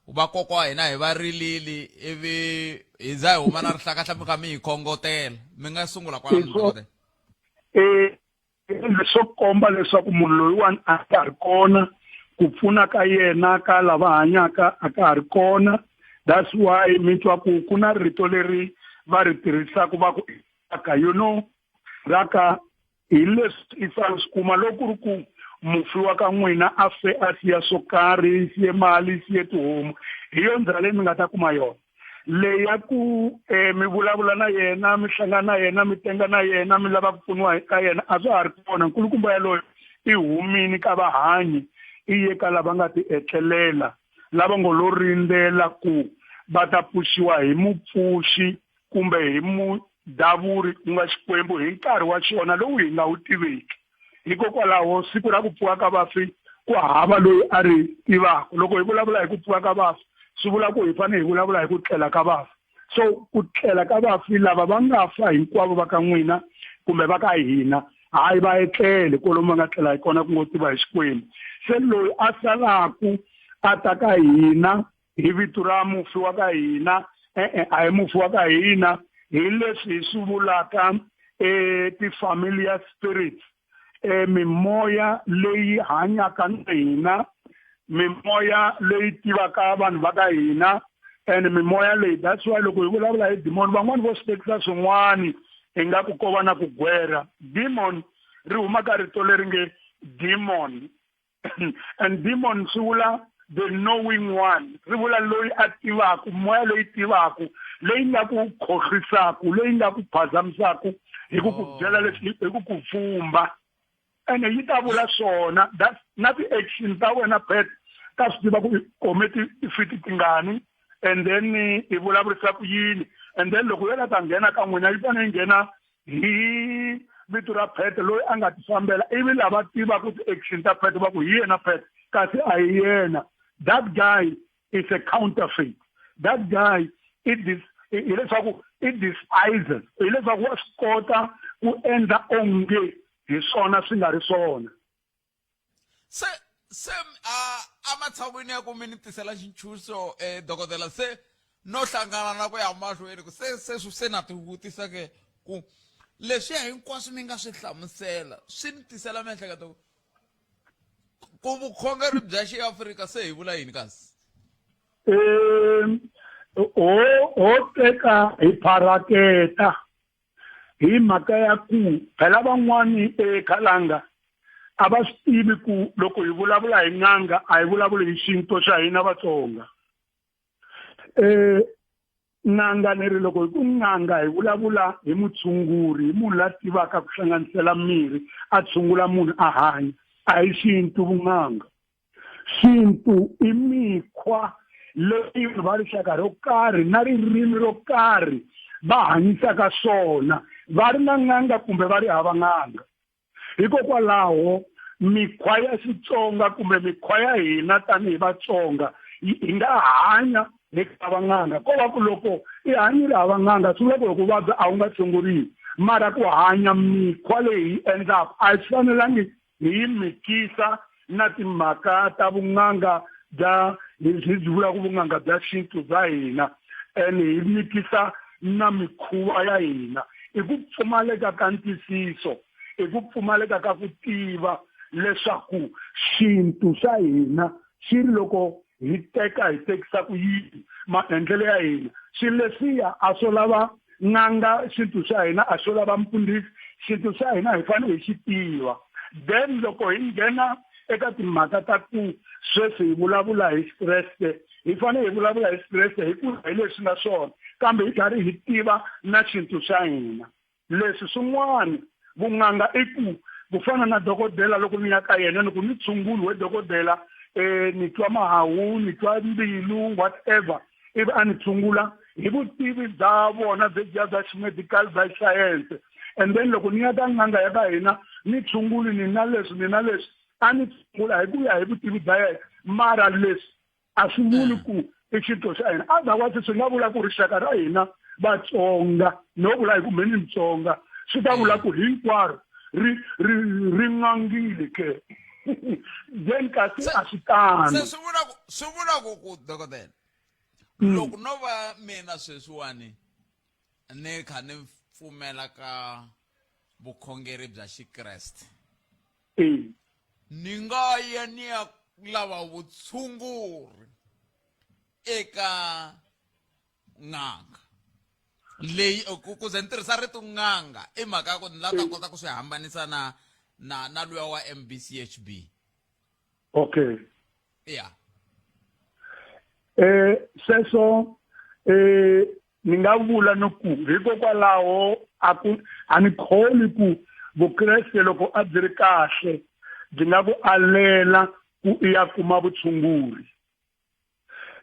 vakoko wa hina hi va rilili ivi hi za hi huma na rihlakahla mi kha mi hi khongotela mi nga sungula kwalano dokotela leswo komba leswaku munhu loyiwani a ka ri kona ku pfuna ka yena ka lava hanyaka a ka ha ri kona that's why mi twa ku ku na rito leri va ri tirhisaka va ku aka raka hi leswi i fanele swi kuma loko ri ku mufi wa ka n'wina a fe a siya swo karhi siye mali siye tihomu hi yo ndlela leyi mi nga ta kuma yona leyi ya ku mi vulavula na yena mi hlangana na yena mi tenga na yena mi lava ku pfuniwa ka yena a swa ha ri kona nkulukumba yaloyo i humini ka vahanyi i ye ka lava nga ti etlelela lava ngo lo rindzela ku va ta pfuxiwa hi mupfuxi kumbe hi mudavuri ku nga Xikwembu hi nkarhi wa xona lowu hi nga wu tiveki hikokwalaho siku ra ku pfuka ka vafi ku hava loyi a ri tivaka loko hi vulavula hi ku pfuka ka vafi swi vula ku hi fanele hi vulavula hi ku tlela ka vafi so ku tlela ka vafi lava va nga fa hinkwavo va ka n'wina kumbe va ka hina hayi va etlele kolomu va nga tlela hi kona ku ngo tiva hi Xikwembu se loyi a salaku a ta ka hina hi vito ra mufi wa ka hina a hi mufi wa ka hina hi leswi hi swi vulaka ti-familiar spirits mimoya leyi hanyaka na hina mimoya leyi tivaka vanhu va ka hina and mimoya leyi that's why loko hi vulavula hi demon van'wani vo swi tekisa swin'wani hi nga ku ko va na ku gwera demon ri huma ka rito leri nge demon and demon swi vula the knowing one ri vula loyi a tivaku moya leyi tivaku leyi nga ku khohlisaku leyi nga ku phazamisaku hi ku ku byela leswi hi ku ku pfumba ene yi ta vula swona na ti-action ta wena pet ta swi tiva ku kome ti-fiti tingani and then i vulavurisa ku yini and then loko yena ta nghena ka n'wina yi fanele yi nghena hi vito ra pet loyi a nga ti fambela ivi lava tivaka ti-action ta pet va ku hi yena pet kasi a hi yena that guy is a counterfeit that guy hileswaku it despises hileswaku wa swi kota ku endla onge hi swona swi nga ri swona se amatshan'wini ya ku mi ni tisela xintshuxo dokotela se no hlangana na ku ya mahlweni ku se na tivutisa ke ku leswiya hinkwaswo mi nga swi hlamusela swi ni tisela miehleketo ku vukhongeri bya xiafrika se hi vula yini kasi ho teka hi pharaketa hi mhaka ya ku phela van'wani ekhalanga a va swi tivi ku loko hi vulavula hi n'anga a hi vulavuli hi xinto xa hina Vatsonga n'anga leri loko hi ku n'anga hi vulavula hi mutshunguri hi munhu la tivaka ku hlanganisela mirhi a tshungula munhu a hanya a hi xintu vun'anga xintu i mikhwa leyi va rixaka ro karhi na ririmi ro karhi va hanyisaka swona va ri na n'anga kumbe va ri hava n'anga hikokwalaho mikhwa ya Xitsonga kumbe mikhwa ya hina tanihi Vatsonga hi nga hanya hi hava n'anga ko va ku loko i hanyile hava n'anga swi vula ku loko vabya a wu nga tshunguriwi mara ku hanya mikhwa leyi hi endlaka a hi fanelangi hi yi mikisa na timhaka ta vun'anga bya hi vula ku vunanga bya xintu bya hina and hi mikisa na mikhuva ya hina I ku pfumaleka ka ntwisiso I ku pfumaleka ka ku tiva leswaku xintu xa hina xi loko hi teka hi tekisa ku yini maendlelo ya hina xi lesiya a swo lava nganga xintu xa hina a swo lava mpundisi xintu xa hina hi fanele hi xi tiva then loko hi nghena eka timhaka ta ku sweswi hi vulavula hi Kreste hi fanele hi vulavula hi Kreste hi ku hi leswi na swona kambe hi karhi hi tiva na xintu xa hina leswi swin'wana vun'anga I ku fana na dokodela loko ni ya ka yena loko ni tshunguli we dokodela ni twa mahawu ni twa mbilu whatever ivi a ni tshungula hi vutivi bya vona bya medical by science and then loko ni ya ka n'anga ya ka hina ni tshunguli ni na leswi a ni tshungula hi ku ya hi vutivi bya yena mara leswi a swi vuli ku I xintu xa hina otherwise swi nga vula ku rixaka ra hina Vatsonga no vula hi ku meni Mutsonga swi ta vula ku hinkwaro ri ngangile ke then kasi a swi tano swi vula ku dokodela loko no va mina sweswiwani ni kha ni pfumela ka vukhongeri bya Xikreste ni nga ya ni ya lava vutshunguri eka nganga leyi ku ze ni tirhisa rito nganga I mhaka ya ku ni lava ta kota ku swi hambanisa na luya wa MBCHB okay yeah sweswo ni nga vula no ku hikokwalaho a ni kholi ku vukreste loko a byi ri kahle byi nga ku alela ku I ya kuma vutshunguri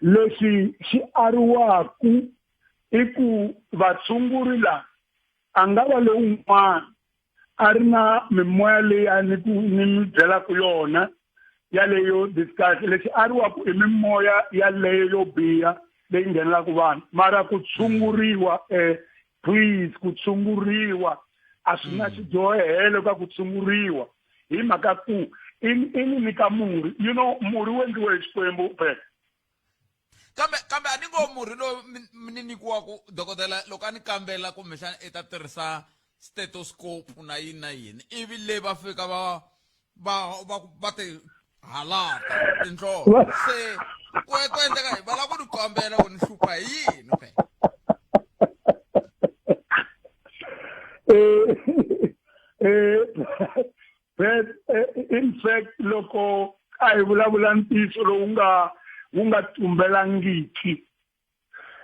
leswi xi ariwaku I ku vatshunguri la a nga va lowun'wana a ri na mimoya leyi ni byela ku yona ya leyo discuss leswi ariwaku I mimoya ya leyo biha leyi nghenelaka vanhu mara ku tshunguriwa please ku tshunguriwa a swi na xidyohelo ka ku tshunguriwa hi mhaka ku I ni nyika murhi you know murhi wendliwe hi Xikwembu phela kambe a ni ngo murhi lowu mi nyikiwaku dokodela loko a ni kambela kumbexana I ta tirhisa stethoscope na yini ivi leyi va fika va ti halata tinhloko se ku endleka va lava ku ni kambela ku ni hlupha hi yini but in fact loko a hi vulavula ntiyiso lowu nga tumbelangiki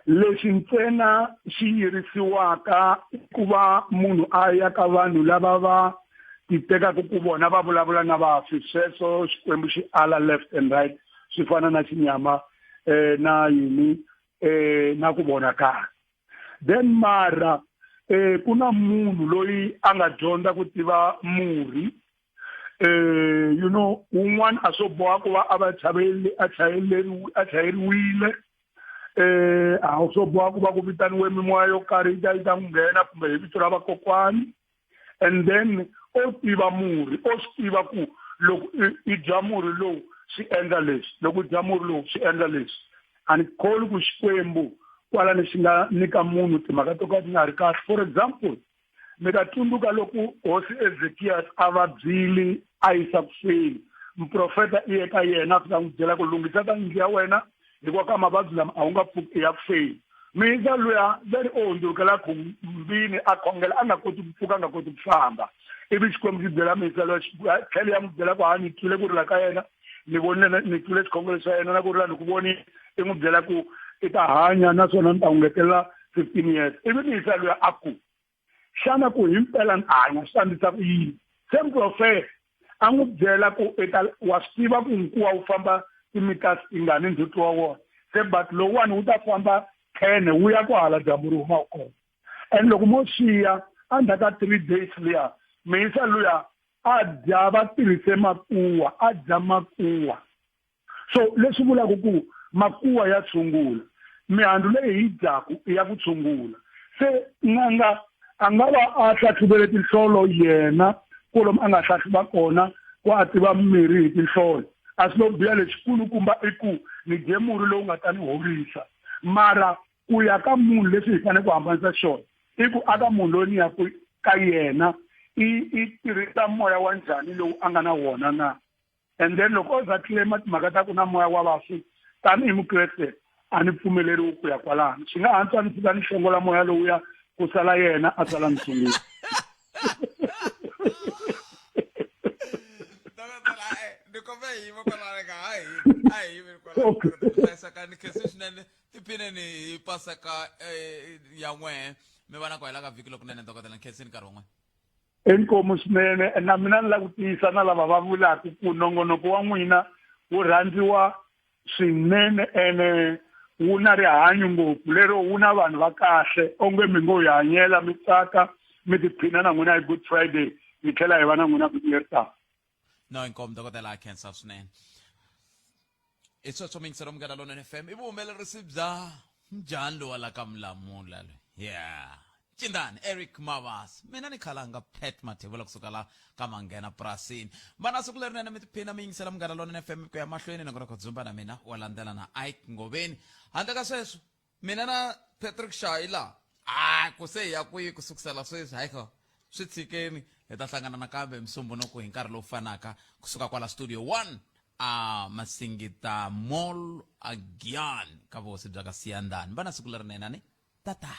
leswi ntsena xi yirisiwaka ku va munhu a ya ka vanhu lava va titekaku ku vona va vulavula na vafi sweswo Xikwembu xi ala left and right swi fana na xinyama na yini na ku vonakala then mara ku na munhu loyi a nga dyondza ku tiva murhi you know un'wana a swo boha ku va a chayeriwile a swo boha ku va ku vitaniwe mimoya yo karhi yi ta n'wi nghena kumbe hi vito ra vakokwani and then o tiva murhi o swi tiva ku loko I dya murhi lowu swi endla leswi loko I dya murhi lowu swi endla leswi a ni kholi ku Xikwembu kwalani xi nga nyika munhu timhaka to ka ti nga ri kahle for example mi ta tsundzuka loko hosi Ezekiel a vabyile a yisa ku feni mprofeta I ye ka yena a fika n'wi byela ku lunghisa ka yindlu ya wena hikuva ka mavabyi lama a wu nga pfuki ya ku feni mina luya leri o hundzukela khumbini a khongela a nga koti ku pfuka a nga koti ku famba ivi Xikwembu xi byela misa loyi tlhelo ya n'wi byela ku ni twile ku rila ka yena ni vonile ni twile xikhongelo xa yena na ku rila ni ku voni I n'wi byela ku I ta hanya naswona ni ta n'wi ngetela 15 years ivi misa luya a ku xana ku himpela ni hanya swi fambisa ku yini se mprofeta a n'wi byela ku wa swi tiva ku nkuwa wu famba timitasi tingani ndzhuti wa wona se but lowuwani wu ta famba 10 wu ya ku hala dyambu ri huma kona and loko mo xiya endzhaku ka 3 days liya misa luya a dya va tirhise makuwa a dya makuwa so leswi vulaka ku makuwa ya tshungula mihandzu leyi hi dyaku I ya ku tshungula se n'anga a nga va a hlahluvele tinhlolo yena ku lomu a nga hlahluva kona ku a tiva mirhi hi tinhlolo a swi lo biha lexikulukumba i ku ni dye murhi lowu nga ta ni horisa mara ku ya ka munhu leswi hi fanele ku hambanisa xona i ku aka munhu loyi ni ya ku ka yena i tirhisa moya wa njhani lowu a nga na wona na and then loko o za claima timhaka ta ku na moya wa vafi tanihi mukreste a ni pfumeleriwi ku ya kwalano swi nga antswa ni fika ni hlongola moya lowuya ku sala yena a sala ni sungula tiphineni pasaka ya n'we mi va na ku hela ka vhiki lokunene dokotela nkhensini nkarhi wun'we enkomo swinene na mina ni la ku tiyisa na lava va vulaka ku nongonoko wa n'wina wu rhandziwa swinene ene wu na rihanyo ngopfu lero wu na vanhu va kahle onge mi ngo hi hanyela mi tsaka mi tiphina na n'wina hi good friday mi tlhela hi va na n'wina vhiki leri taka no inkomo dokotela khensa swinene i sweswo mingisero Munghana Lonene FM i vuhumelerisi bya njhani lowa la ka Mulamula yeah Cindani Eric Mavas mina ni khalanga Pet Mathebula kusuka la ka Manghena Prasini bana siku lerinene mi tiphina mi yingisela Munghana Lonene FM ku ya mahlweni ni ngona ku dzumba na mina wa landzela na S.E Ngobeni handle ka sweswo mina na Patrick Shaila ku se ya ku kusukisela sweswi hayiko swi tshikeni hi ta hlangana nakambe Musumbunuku hi nkarhi lowu fanaka kusuka kwala studio 1 Masingita Mall again ka vosi bya ka Siyandani bana siku lerinene tata